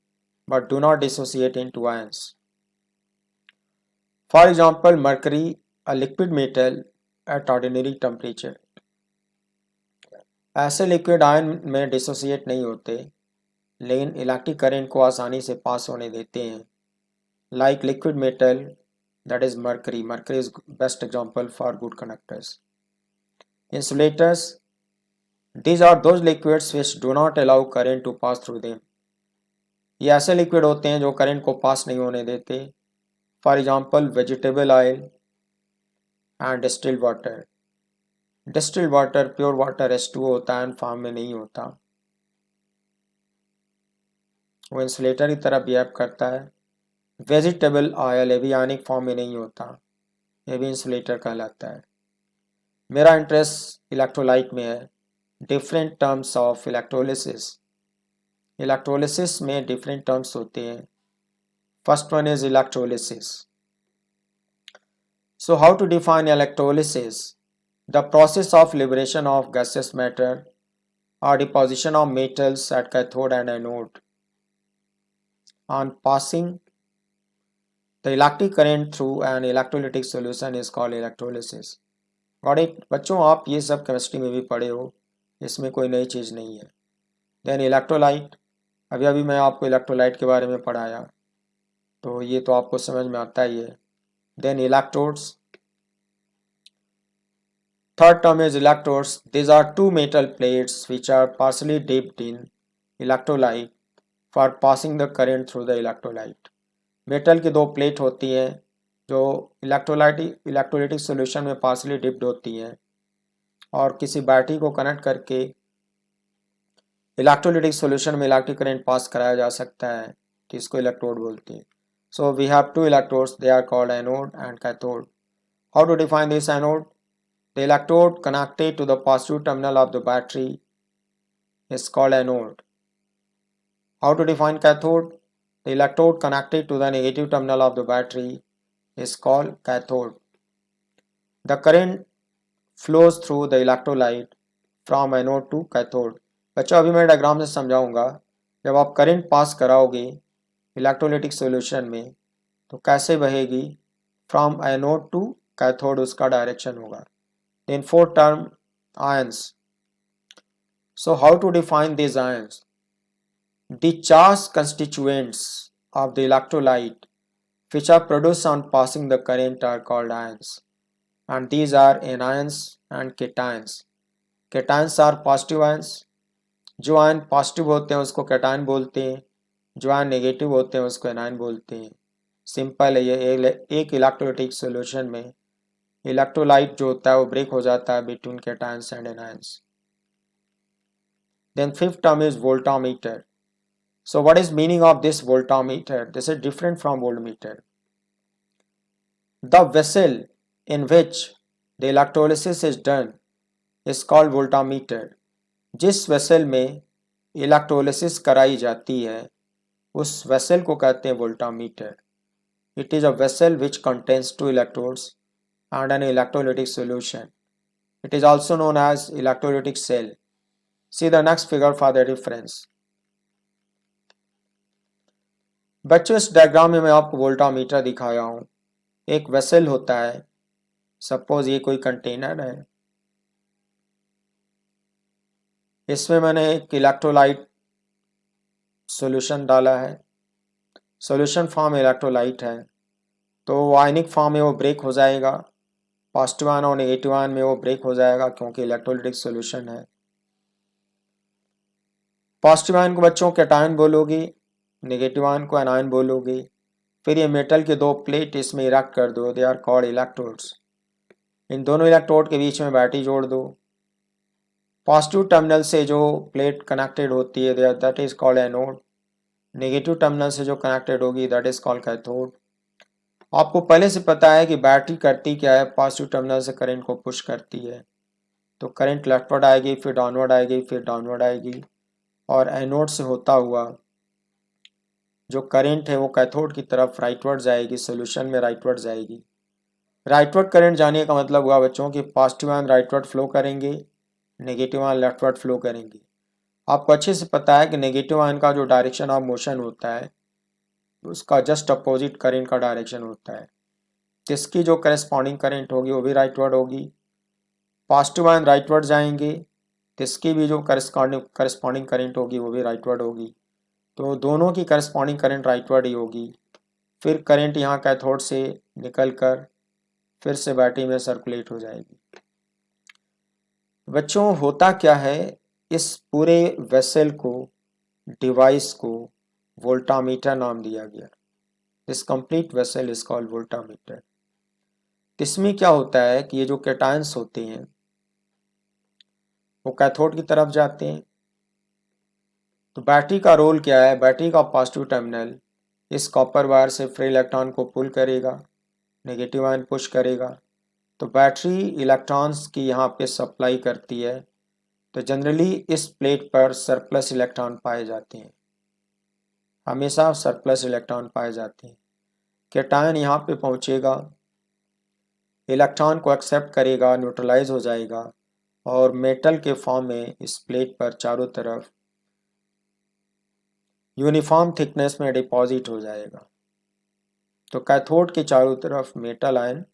Speaker 1: but do not dissociate into ions. For example, mercury, a liquid metal at ordinary temperature. ऐसे liquid ion में dissociate नहीं होते लेकिन electric current को आसानी से पास होने देते हैं. Like liquid metal, that is mercury. Mercury is best example for good conductors. Insulators, these are those liquids which do not allow current to pass through them. ये ऐसे लिक्विड होते हैं जो करंट को पास नहीं होने देते. For example vegetable oil and distilled water. Distilled water pure water H2O होता है, फॉर्म में नहीं होता. वो इंसुलेटर की तरह बिहेव करता है. वेजिटेबल ऑयल एवियानिक फॉर्म में नहीं होता, ये भी इंसुलेटर कहलाता है. मेरा इंटरेस्ट इलेक्ट्रोलाइट में है. Different terms of electrolysis. Electrolysis में डिफरेंट टर्म्स होते हैं. First one is electrolysis. So how to define electrolysis? The process of liberation of gaseous matter or deposition of metals at cathode and anode. On passing the electric current through an electrolytic solution is called electrolysis. Got it? बच्चों आप ये सब chemistry में भी पढ़े हो, इसमें कोई नई चीज़ नहीं है. देन इलेक्ट्रोलाइट, अभी अभी मैं आपको इलेक्ट्रोलाइट के बारे में पढ़ाया, तो ये तो आपको समझ में आता ही है. Then electrodes. Third term is electrodes. These are two metal plates which are partially dipped in electrolyte for passing the current through the electrolyte. Metal की दो प्लेट होती हैं जो इलेक्ट्रोलाइटिक सॉल्यूशन में पार्सली डिप्ड होती हैं और किसी बैटरी को कनेक्ट करके इलेक्ट्रोलाइटिक सॉल्यूशन में इलेक्ट्रिक करंट पास कराया जा सकता है, तो इसको इलेक्ट्रोड बोलते हैं. So we have two electrodes, they are called anode and cathode. How to define this anode? The electrode connected to the positive terminal of the battery is called anode. How to define cathode? The electrode connected to the negative terminal of the battery is called cathode. The current flows through the electrolyte from anode to cathode. बच्चों अभी मैं diagram से समझाऊंगा. जब आप current pass कराओगे electrolytic solution में तो कैसे बहेगी, फ्रॉम एनोड टू कैथोड उसका डायरेक्शन होगा. Then fourth term, ions. So how to define these ions? The charged constituents of the electrolyte which are produced on passing the current are called ions, and these are anions and cations. Cations are positive ions. जो ion positive होते हैं उसको cation बोलते हैं, जो ion negative होते हैं उसको एनायन बोलते हैं. सिंपल है ये. एक इलेक्ट्रोलाइटिक सॉल्यूशन में इलेक्ट्रोलाइट जो होता है वो ब्रेक हो जाता है between cations and anions. Then fifth term is voltameter. So what is meaning of this voltameter? This is different from voltmeter. The vessel in which the electrolysis is done is called voltameter. जिस vessel में electrolysis कराई जाती है उस vessel को कहते हैं voltameter. It is a vessel which contains two electrodes and an electrolytic solution. It is also known as electrolytic cell. See the next figure for the reference. बच्चों इस डायग्राम में मैं आपको वोल्टामीटर दिखाया हूँ. एक वेसल होता है, सपोज ये कोई कंटेनर है, इसमें मैंने एक इलेक्ट्रोलाइट सॉल्यूशन डाला है. सॉल्यूशन फॉर्म इलेक्ट्रोलाइट है तो आयनिक फॉर्म में वो ब्रेक हो जाएगा. पॉजिटिव आयन और नेगेटिव आयन में वो ब्रेक हो जाएगा क्योंकि इलेक्ट्रोलाइटिक सॉल्यूशन है. पॉजिटिव आयन को बच्चों कैटायन बोलोगे, नेगेटिव आयन को एनायन बोलोगे. फिर ये मेटल के दो प्लेट इसमें इरेक्ट कर दो, दे आर कॉल्ड इलेक्ट्रोड्स. इन दोनों इलेक्ट्रोड के बीच में बैटरी जोड़ दो. पॉजिटिव टर्मिनल से जो प्लेट कनेक्टेड होती है that is called anode. Negative terminal से जो कनेक्टेड होगी दैट इज कॉल्ड कैथोड. आपको पहले से पता है कि बैटरी करती क्या है, पॉजिटिव टर्मिनल से करंट को पुश करती है, तो करंट लेफ्टवर्ड आएगी, फिर डाउनवर्ड आएगी, फिर डाउनवर्ड आएगी, और एनोड से होता हुआ जो करंट है वो कैथोड की तरफ राइटवर्ड जाएगी, सॉल्यूशन में राइटवर्ड जाएगी. राइटवर्ड करंट जाने का मतलब हुआ बच्चों कि पॉजिटिव आयन राइटवर्ड फ्लो करेंगे, नेगेटिव आयन लेफ्टवर्ड फ्लो करेंगे। आपको अच्छे से पता है कि नेगेटिव आयन का जो डायरेक्शन ऑफ मोशन होता है उसका जस्ट अपोजिट करंट का डायरेक्शन होता है, जिसकी जो करस्पॉन्डिंग करंट होगी वो भी राइटवर्ड होगी। पॉजिटिव आयन राइटवर्ड जाएंगे, जिसकी भी जो करस्पॉन्डिंग करंट होगी वो भी राइटवर्ड होगी, तो दोनों की करस्पॉन्डिंग करंट राइटवर्ड ही होगी। फिर करंट यहाँ कैथोड से निकल कर फिर से बैटरी में सर्कुलेट हो जाएगी। बच्चों होता क्या है, इस पूरे वेसल को, डिवाइस को वोल्टामीटर नाम दिया गया। This complete vessel is called voltameter. इसमें क्या होता है कि ये जो कैटायंस होते हैं वो कैथोड की तरफ जाते हैं। तो बैटरी का रोल क्या है, बैटरी का पॉजिटिव टर्मिनल इस कॉपर वायर से फ्री इलेक्ट्रॉन को पुल करेगा, नेगेटिव आयन पुश करेगा, तो बैटरी इलेक्ट्रॉन्स की यहाँ पे सप्लाई करती है। तो जनरली इस प्लेट पर सरप्लस इलेक्ट्रॉन पाए जाते हैं, हमेशा सरप्लस इलेक्ट्रॉन पाए जाते हैं। कैटायन यहाँ पे पहुँचेगा, इलेक्ट्रॉन को एक्सेप्ट करेगा, न्यूट्रलाइज हो जाएगा और मेटल के फॉर्म में इस प्लेट पर चारों तरफ यूनिफॉर्म थिकनेस में डिपॉजिट हो जाएगा। तो कैथोड के चारों तरफ मेटल आयन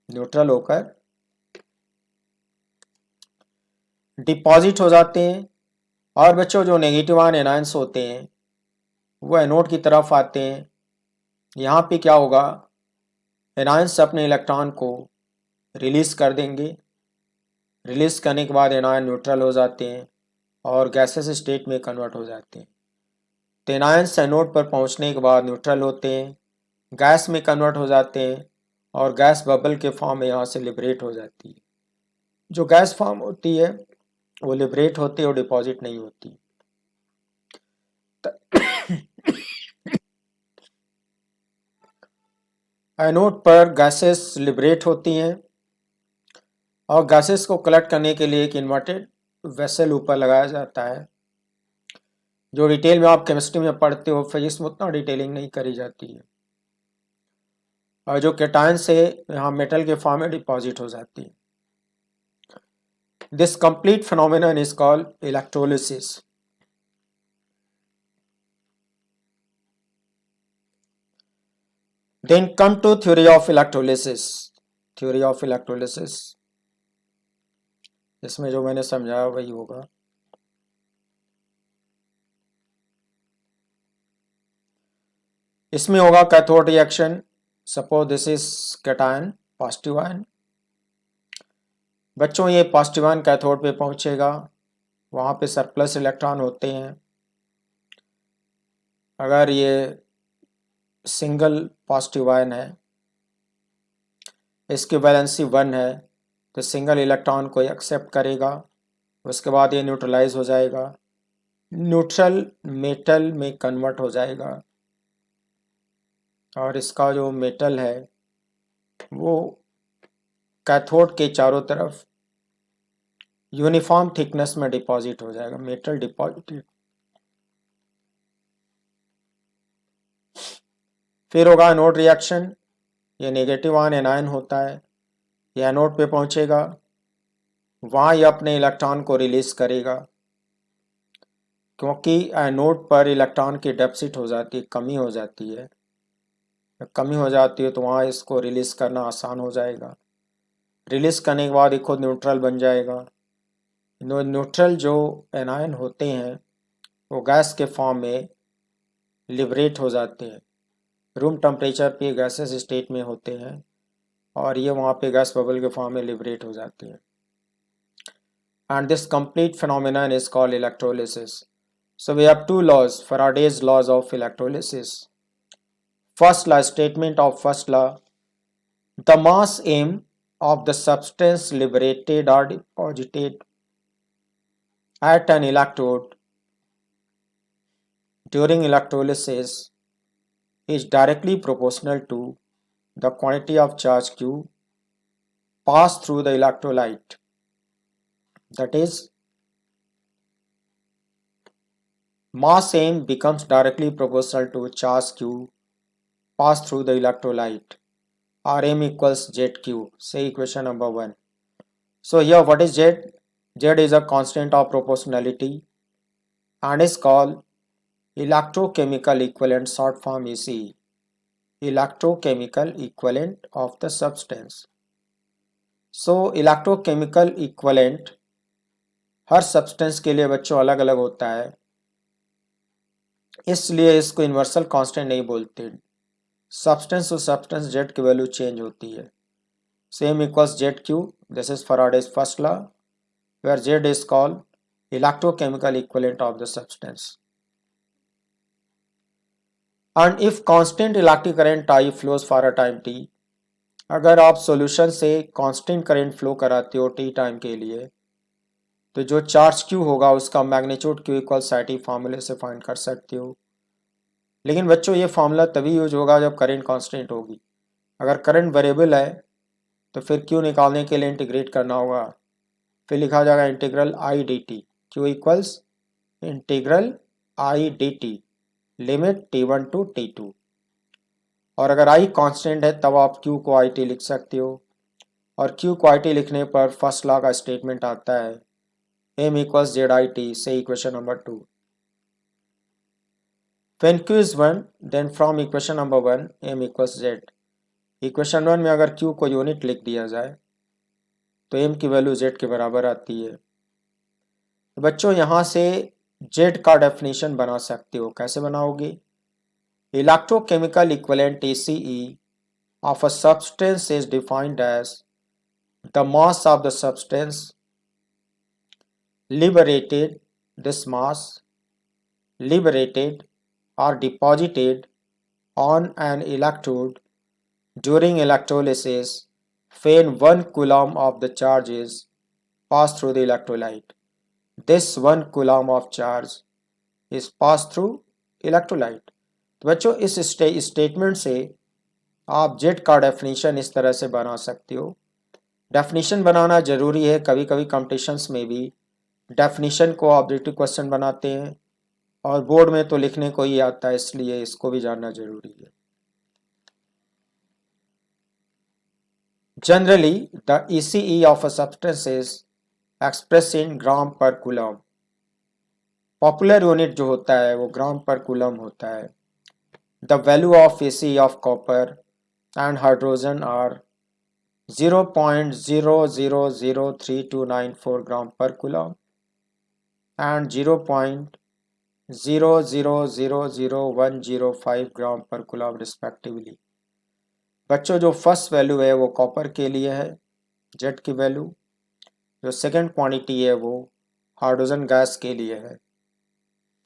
Speaker 1: न्यूट्रल होकर डिपॉजिट हो जाते हैं। और बच्चों जो नेगेटिव आयन एनायंस होते हैं वो एनोड की तरफ आते हैं। यहाँ पे क्या होगा, एनायंस अपने इलेक्ट्रॉन को रिलीज कर देंगे, रिलीज करने के बाद एनायन न्यूट्रल हो जाते हैं और गैसेस स्टेट में कन्वर्ट हो जाते हैं। तो एनायंस एनोड पर पहुँचने के बाद न्यूट्रल होते हैं, गैस में कन्वर्ट हो जाते हैं और गैस बबल के फॉर्म में यहाँ से लिबरेट हो जाती है। जो गैस फॉर्म होती है वो लिबरेट होती है और डिपॉजिट नहीं होती। एनोड पर गैसेस लिबरेट होती हैं और गैसेस को कलेक्ट करने के लिए एक इन्वर्टेड वेसल ऊपर लगाया जाता है, जो डिटेल में आप केमिस्ट्री में पढ़ते हो, फिजिक्स में उतना डिटेलिंग नहीं करी जाती है। और जो कैटायन से यहाँ मेटल के फॉर्म में डिपॉजिट हो जाती है। This complete phenomenon is called electrolysis. Then come to theory of electrolysis. Theory of electrolysis, इसमें जो मैंने समझाया वही होगा। इसमें होगा cathode reaction. Suppose this is cation, positive ion. बच्चों ये पॉजिटिव आयन कैथोड पे पहुंचेगा, वहां पे सरप्लस इलेक्ट्रॉन होते हैं। अगर ये सिंगल पॉजिटिव आयन है, इसकी वैलेंसी 1 है, तो सिंगल इलेक्ट्रॉन को एक्सेप्ट करेगा, उसके बाद ये न्यूट्रलाइज हो जाएगा, न्यूट्रल मेटल में कन्वर्ट हो जाएगा और इसका जो मेटल है वो कैथोड के चारों तरफ यूनिफॉर्म थिकनेस में डिपॉजिट हो जाएगा, मेटल डिपॉजिटेड। फिर होगा एनोड रिएक्शन। ये नेगेटिव आयन एनायन होता है, ये एनोड पे पहुंचेगा, वहां ये अपने इलेक्ट्रॉन को रिलीज करेगा, क्योंकि एनोड पर इलेक्ट्रॉन की डेफिसिट हो जाती है, कमी हो जाती है। कमी हो जाती है तो वहाँ इसको रिलीज करना आसान हो जाएगा। रिलीज करने के बाद ये खुद न्यूट्रल बन जाएगा। न्यूट्रल जो एनायन होते हैं वो गैस के फॉर्म में लिबरेट हो जाते हैं, रूम टेम्परेचर पे गैसेस स्टेट में होते हैं और ये वहाँ पे गैस बबल के फॉर्म में लिबरेट हो जाते हैं। And this complete phenomenon is called electrolysis. So we have two laws, Faraday's laws of electrolysis. First law, statement of first law: the mass m of the substance liberated or deposited at an electrode during electrolysis is directly proportional to the quantity of charge q passed through the electrolyte. That is, mass m becomes directly proportional to charge q passed through the electrolyte. Rm equals Zq. Say equation number 1. So here what is Z? Z is a constant of proportionality and is called electrochemical equivalent, short form ECE. Electrochemical equivalent of the substance. So electrochemical equivalent her substance के लिए बच्चों अलग अलग होता है, इसलिए इसको universal constant नहीं बोलते. सब्सटेंस टू सब्सटेंस जेड की वैल्यू चेंज होती है. Same equals Z Q. This is Faraday's first law where Z is called electrochemical equivalent of the substance. And if constant electric current I flows for a time t, अगर आप solution से constant current flow कराते हो T time के लिए, तो जो charge Q होगा उसका मैग्नीट्यूड क्यू इक्वल्स टी फार्मूले से फाइंड कर सकते हो. लेकिन बच्चों ये फार्मूला तभी यूज होगा जब करंट कांस्टेंट होगी. अगर करंट वेरिएबल है तो फिर क्यू निकालने के लिए इंटीग्रेट करना होगा. फिर लिखा जाएगा integral I d t. Q equals integral I d t limit t1 to t2. और अगर आई कांस्टेंट है तब आप क्यू को आई टी लिख सकते हो. और क्यू को आई टी लिखने पर फर्स्ट लॉ का स्टेटमेंट आता है m equals ZIT. Say equation number 2. When Q is 1, then from equation number 1 m equals Z. Equation 1 में अगर Q को यूनिट लिख दिया जाए तो m की वैल्यू Z के बराबर आती है. तो बच्चों यहाँ से Z का डेफिनेशन बना सकते हो. कैसे बनाओगे? Electrochemical equivalent ECE of a substance is defined as the mass of the substance liberated, this mass liberated or deposited on an electrode during electrolysis when 1 coulomb of the charge is passed through the electrolyte. This 1 coulomb of charge is passed through electrolyte. तो बच्चों इस statement से आप Z का definition इस तरह से बना सकते हो. डेफिनेशन बनाना जरूरी है. कभी कभी कॉम्पिटिशन्स में भी डेफिनेशन को ऑब्जेक्टिव क्वेश्चन बनाते हैं और बोर्ड में तो लिखने को ही आता है, इसलिए इसको भी जानना जरूरी है. Generally the ECE of a substance is express in gram per coulomb. Popular unit जो होता है वो ग्राम पर कूलम होता है. The value of ECE of copper and hydrogen are 0.000329 gram per coulomb and 0.000105 gram per coulomb respectively. बच्चों जो first value है वो कॉपर के लिए है, जेड की वैल्यू. जो सेकंड क्वांटिटी है वो हाइड्रोजन गैस के लिए है,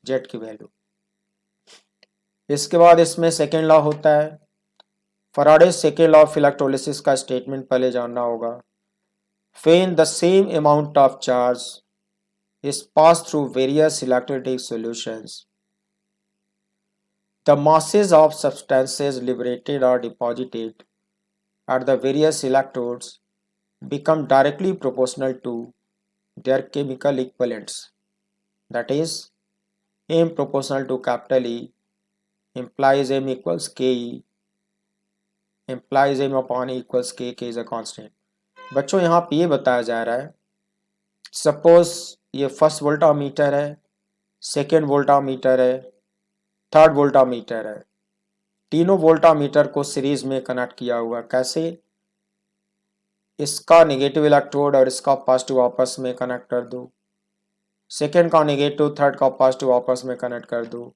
Speaker 1: जेड की वैल्यू. इसके बाद इसमें सेकेंड लॉ होता है Faraday's second law of electrolysis का स्टेटमेंट पहले जानना होगा. When the same amount of charge is passed through various electrolytic solutions, the masses of substances liberated or deposited at the various electrodes become directly proportional to their chemical equivalents. That is, m proportional to capital E implies m equals ke, implies m upon E equals k is a constant. बच्चों यहाँ पे ये बताया जा रहा है, suppose ये first voltameter है, सेकेंड वोल्टामीटर है, थर्ड वोल्टामीटर है. तीनों वोल्टामीटर को सीरीज में कनेक्ट किया हुआ. कैसे? इसका नेगेटिव इलेक्ट्रोड और इसका पॉजिटिव आपस में कनेक्ट कर दो. सेकेंड का नेगेटिव थर्ड का पॉजिटिव आपस में कनेक्ट कर दो.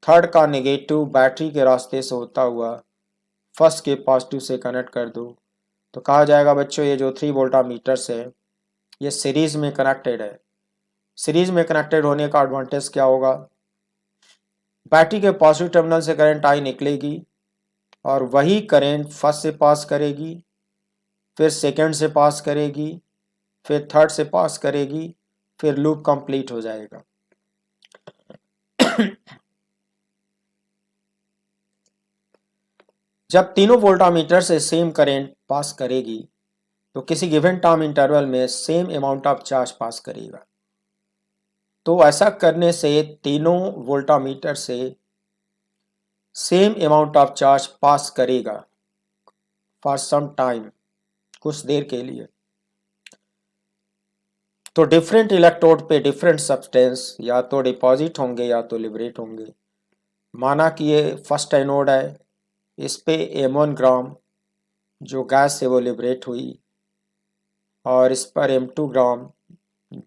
Speaker 1: थर्ड का नेगेटिव बैटरी के रास्ते से होता हुआ फर्स्ट के पॉजिटिव से कनेक्ट कर दो. तो कहा जाएगा बच्चों ये जो 3 वोल्टामीटर्स है ये सीरीज में कनेक्टेड है. सीरीज में कनेक्टेड होने का एडवांटेज क्या होगा? बैटरी के पॉजिटिव टर्मिनल से करंट आई निकलेगी और वही करंट फर्स्ट से पास करेगी, फिर सेकंड से पास करेगी, फिर थर्ड से पास करेगी, फिर लूप कंप्लीट हो जाएगा. जब तीनों वोल्टामीटर से सेम करंट पास करेगी तो किसी गिवन टाइम इंटरवल में सेम अमाउंट ऑफ चार्ज पास करेगा. तो ऐसा करने से तीनों वोल्टामीटर से सेम अमाउंट ऑफ चार्ज पास करेगा. फॉर सम टाइम, कुछ देर के लिए। तो डिफरेंट इलेक्ट्रोड पे डिफरेंट सब्सटेंस या तो डिपॉजिट होंगे या तो लिबरेट होंगे। माना कि ये फर्स्ट एनोड है, इस पे M1 ग्राम जो गैस है वो लिबरेट हुई और इस पर M2 ग्राम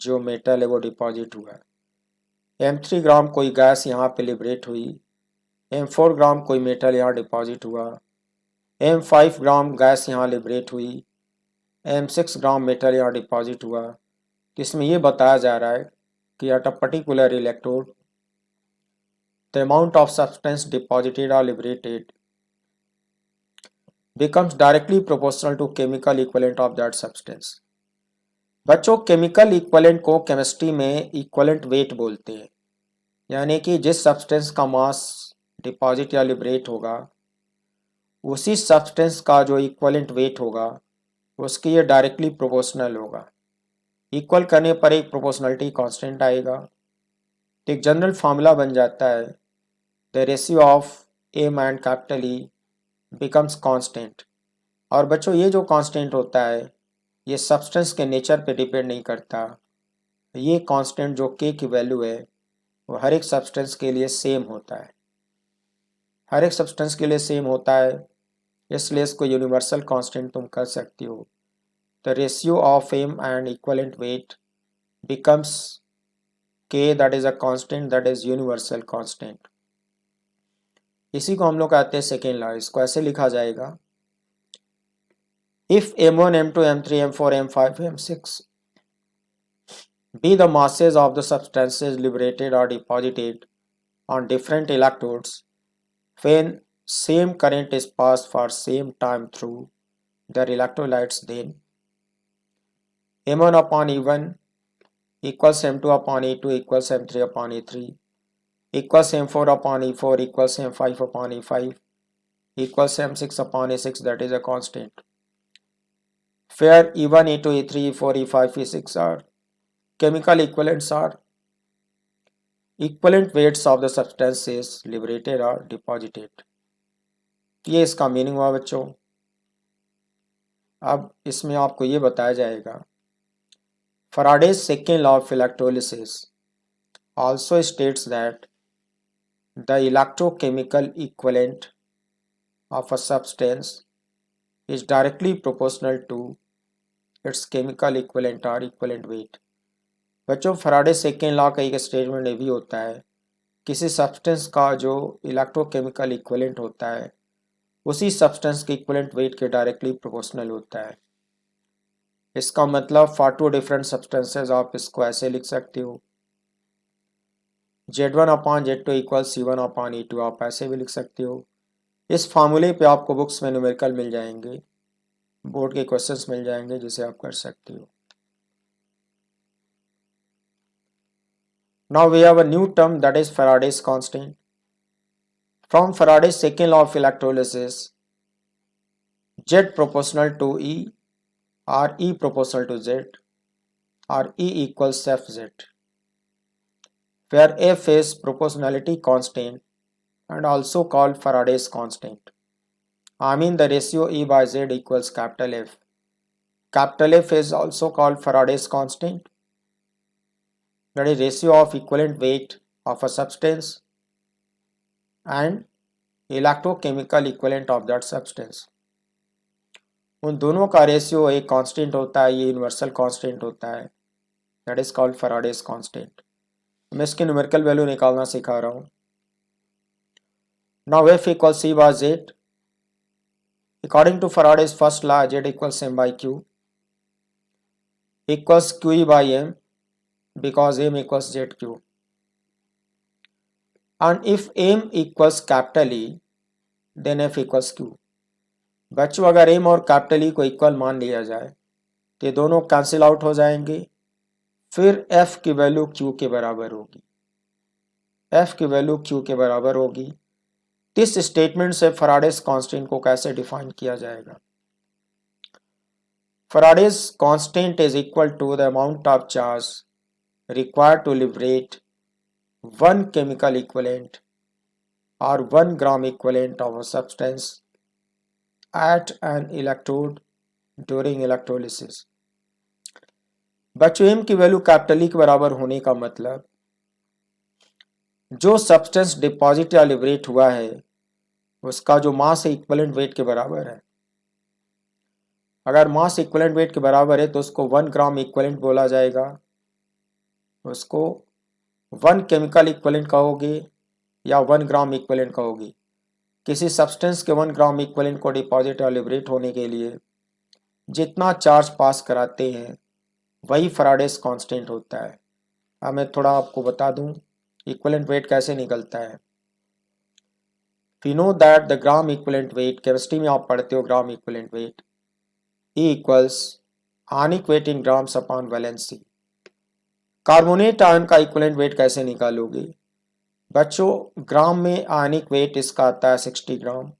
Speaker 1: जो मेटल है वो डिपॉजिट हुआ है। M3 ग्राम कोई गैस यहाँ पे लिबरेट हुई, M4 ग्राम कोई मेटल यहाँ डिपॉजिट हुआ, M5 ग्राम गैस यहाँ लिबरेट हुई, M6 ग्राम मेटल यहाँ डिपॉजिट हुआ। तो इसमें ये बताया जा रहा है कि at a particular electrode the amount of substance deposited और liberated becomes directly proportional to chemical equivalent of that substance। बच्चों, केमिकल इक्विवेलेंट को केमिस्ट्री में इक्विवेलेंट वेट बोलते हैं, यानी कि जिस सब्सटेंस का मास डिपॉजिट या लिबरेट होगा उसी सब्सटेंस का जो इक्विवेलेंट वेट होगा उसकी ये डायरेक्टली प्रोपोर्शनल होगा। इक्वल करने पर एक प्रोपोर्शनलिटी कांस्टेंट आएगा। तो एक जनरल फार्मूला बन जाता है, the ratio of M and capital E becomes constant. और बच्चों, ये जो कांस्टेंट होता है ये सब्सटेंस के नेचर पे डिपेंड नहीं करता। ये कांस्टेंट जो के की वैल्यू है वो हर एक सब्सटेंस के लिए सेम होता है, हर एक सब्सटेंस के लिए सेम होता है, इसलिए इसको यूनिवर्सल कांस्टेंट तुम कर सकती हो। The ratio of M and equivalent weight becomes K, that is a constant, that is universal constant. इसी को हम लोग कहते हैं सेकेंड लॉ। इसको ऐसे लिखा जाएगा, if M1 M2 M3 M4 M5 M6 be the masses of the substances liberated or deposited on different electrodes when same current is passed for same time through their electrolytes, then M1 upon E1 equals M2 upon E2 equals M3 upon E3 equals M4 upon E4 equals M5 upon E5 equals M6 upon E6, that is a constant, where E1 E2 E3 E4 E5 E6 are chemical equivalents are equivalent weights of the substances liberated or deposited। ये इसका meaning हुआ बच्चों। अब इसमें आपको ये बताया जाएगा, Faraday's second law of electrolysis also states that the electrochemical equivalent of a substance is directly proportional to its chemical equivalent or equivalent weight। बच्चों, फैराडे सेकेंड लॉ का एक स्टेटमेंट ये भी होता है, किसी सब्सटेंस का जो इलेक्ट्रोकेमिकल इक्विवेलेंट होता है उसी सब्सटेंस के इक्विवेलेंट वेट के डायरेक्टली प्रोपोर्शनल होता है। इसका मतलब फॉर टू डिफरेंट सब्सटेंसेस आप इसको ऐसे लिख सकते हो, Z1 upon Z2 equal C1 upon E2, आप ऐसे भी लिख सकते हो। इस फार्मूले पे आपको बुक्स में न्यूमेरिकल मिल जाएंगे, बोर्ड के क्वेश्चंस मिल जाएंगे जिसे आप कर सकते हो। Now we have a new term, that is Faraday's constant। From Faraday's second law of electrolysis, Z proportional to E or E proportional to Z or E equals Fz, where F is proportionality constant and also called Faraday's constant। I mean the ratio E by Z equals capital F। Capital F is also called Faraday's constant, that is ratio of equivalent weight of a substance and electrochemical equivalent of that substance। उन दोनों का ratio एक constant होता है, ये universal constant होता है, that is called Faraday's constant. मैं इसकी न्यूमेरिकल वैल्यू निकालना सिखा रहा हूँ। Now F equal C by Z, according to Faraday's first law Z equals M by Q equals QE by M because M equals ZQ, and if M equals capital E then F equals Q। बच्चों, अगर M और capital E को equal मान लिया जाए तो ये दोनों कैंसिल आउट हो जाएंगे, फिर F की वैल्यू Q के बराबर होगी, F की वैल्यू Q के बराबर होगी। इस स्टेटमेंट से फैराडेज कांस्टेंट को कैसे डिफाइन किया जाएगा? Faraday's constant is equal to the amount of charge required to liberate one chemical equivalent or 1 gram equivalent of a substance at an electrode during electrolysis। बच्चों m की value capital E के बराबर होने का मतलब जो सब्सटेंस डिपॉजिट या liberate हुआ है उसका जो मास है इक्विवेलेंट वेट के बराबर है। अगर मास इक्विवेलेंट वेट के बराबर है तो उसको 1 ग्राम इक्विवेलेंट बोला जाएगा, उसको 1 केमिकल इक्विवेलेंट कहोगे या 1 ग्राम इक्विवेलेंट कहोगे। किसी सब्सटेंस के 1 ग्राम इक्विवेलेंट को डिपॉजिट या लिबरेट होने के लिए जितना चार्ज पास कराते हैं वही फैराडेस कांस्टेंट होता है। अब मैं थोड़ा आपको बता दूं इक्विवेलेंट वेट कैसे निकलता है। We know that the gram equivalent weight, chemistry में आप पढ़ते हो gram equivalent weight, E equals ionic weight in grams upon valency. Carbonate ion का इक्विवेलेंट वेट कैसे निकालोगे बच्चों, ग्राम में आयनिक वेट इसका आता है 60 ग्राम,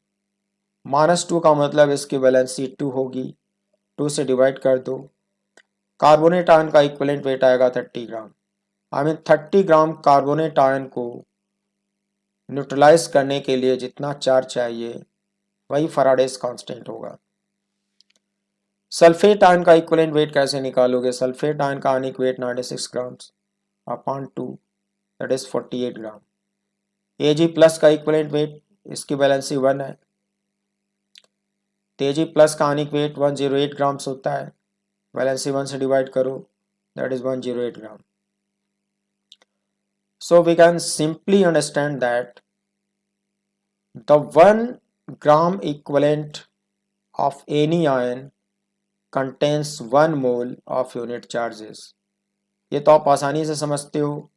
Speaker 1: -2 का मतलब इसकी वैलेंसी 2 होगी, 2 से डिवाइड कर दो। कार्बोनेट आयन का इक्विवेलेंट वेट आएगा 30 gram. I mean 30 gram carbonate ion को न्यूट्रलाइज करने के लिए जितना चार्ज चाहिए वही फैराडेस कांस्टेंट होगा। सल्फेट आयन का इक्विवेलेंट वेट कैसे निकालोगे? सल्फेट आयन का ionic weight 96 grams upon 2 that is 48 gram. Ag plus का इक्विवेलेंट वेट, इसकी वैलेंसी 1 है, Ag प्लस का आयनिक वेट 108 ग्राम्स होता है, वैलेंसी 1 से डिवाइड करो that is 108 gram. So we can simply understand that the 1 gram equivalent of any ion contains 1 mole of unit charges। ये तो आप आसानी से समझते हो।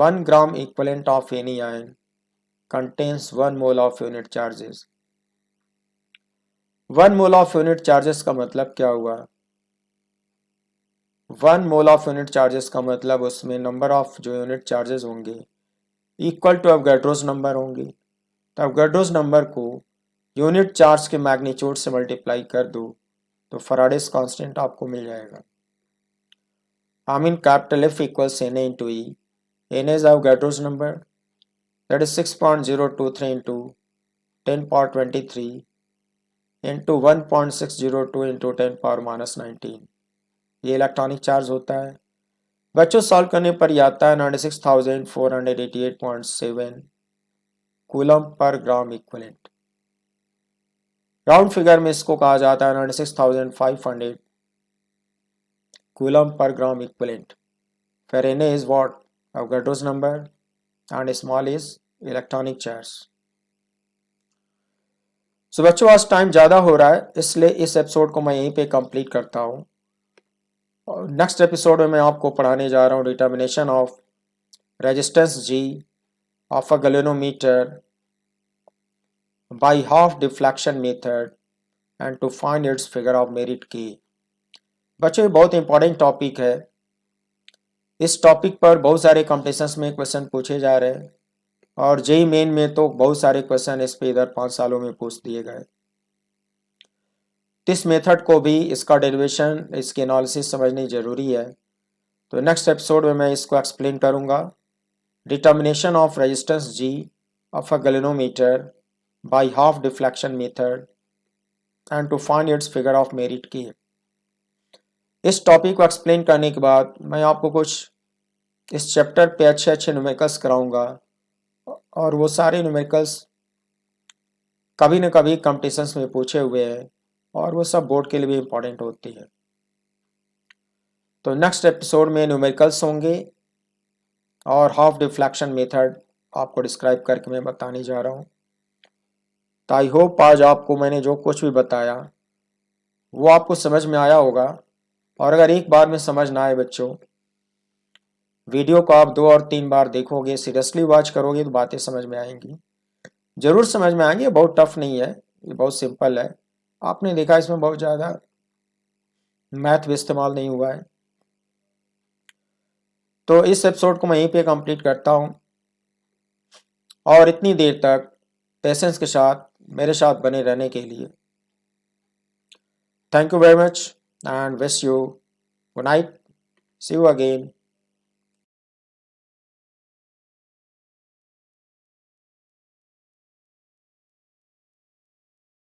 Speaker 1: 1 gram equivalent of any ion contains 1 mole of unit charges। 1 mole of unit charges का मतलब क्या हुआ? 1 mole of unit charges का मतलब उसमें नंबर ऑफ जो यूनिट चार्जेस होंगे इक्वल टू एवोगाड्रोस नंबर होंगे। तो एवोगाड्रोस नंबर को यूनिट चार्ज के मैग्नीट्यूड से मल्टीप्लाई कर दो तो फैराडेस कांस्टेंट आपको मिल जाएगा। I mean capital F equals Na into E। Na is Avogadro's number, that is 6.023 into 10 power 23 into 1.602 into 10 power minus 19। ये इलेक्ट्रॉनिक चार्ज होता है। बच्चों सॉल्व करने पर यह आता है 96,488.7 coulomb per gram equivalent. Round figure में इसको कहा जाता है 96,500 कूलम पर ग्राम इक्विवेलेंट। फिर Na is what? Avogadro's number and small is electronic charge। सो बच्चों आज टाइम ज़्यादा हो रहा है इसलिए इस एपिसोड को मैं यहीं पे कंप्लीट करता हूँ। और नेक्स्ट एपिसोड में मैं आपको पढ़ाने जा रहा हूँ determination of resistance G of a galvanometer by half deflection method and to find its figure of merit की। बच्चों ये बहुत इंपॉर्टेंट टॉपिक है। इस टॉपिक पर बहुत सारे कॉम्पिटिशन्स में क्वेश्चन पूछे जा रहे हैं और जेई मेन में तो बहुत सारे क्वेश्चन इस पे इधर 5 सालों में पूछ दिए गए। इस मेथड को भी, इसका डेरिवेशन, इसकी एनालिसिस समझनी जरूरी है। तो नेक्स्ट एपिसोड में मैं इसको एक्सप्लेन करूंगा determination of resistance G of a galvanometer by half deflection method and to find its figure of merit की। इस टॉपिक को एक्सप्लेन करने के बाद मैं आपको कुछ इस चैप्टर पे अच्छे अच्छे न्यूमेरिकल्स कराऊंगा और वो सारे न्यूमेरिकल्स कभी न कभी कॉम्पिटिशन्स में पूछे हुए हैं और वो सब बोर्ड के लिए भी इम्पोर्टेंट होती है। तो नेक्स्ट एपिसोड में न्यूमेरिकल्स होंगे और हाफ डिफ्लेक्शन मेथड आपको डिस्क्राइब करके मैं बताने जा रहा हूँ। तो आई होप आज आपको मैंने जो कुछ भी बताया वो आपको समझ में आया होगा। और अगर एक बार में समझ ना आए बच्चों, वीडियो को आप 2 और 3 बार देखोगे, सीरियसली वॉच करोगे तो बातें समझ में आएंगी, जरूर समझ में आएंगी। बहुत टफ नहीं है, ये बहुत सिंपल है। आपने देखा इसमें बहुत ज़्यादा मैथ भी इस्तेमाल नहीं हुआ है। तो इस एपिसोड को मैं यहीं पे कंप्लीट करता हूँ और इतनी देर तक पेशेंस के साथ मेरे साथ बने रहने के लिए thank you very much and wish you good night, see you again.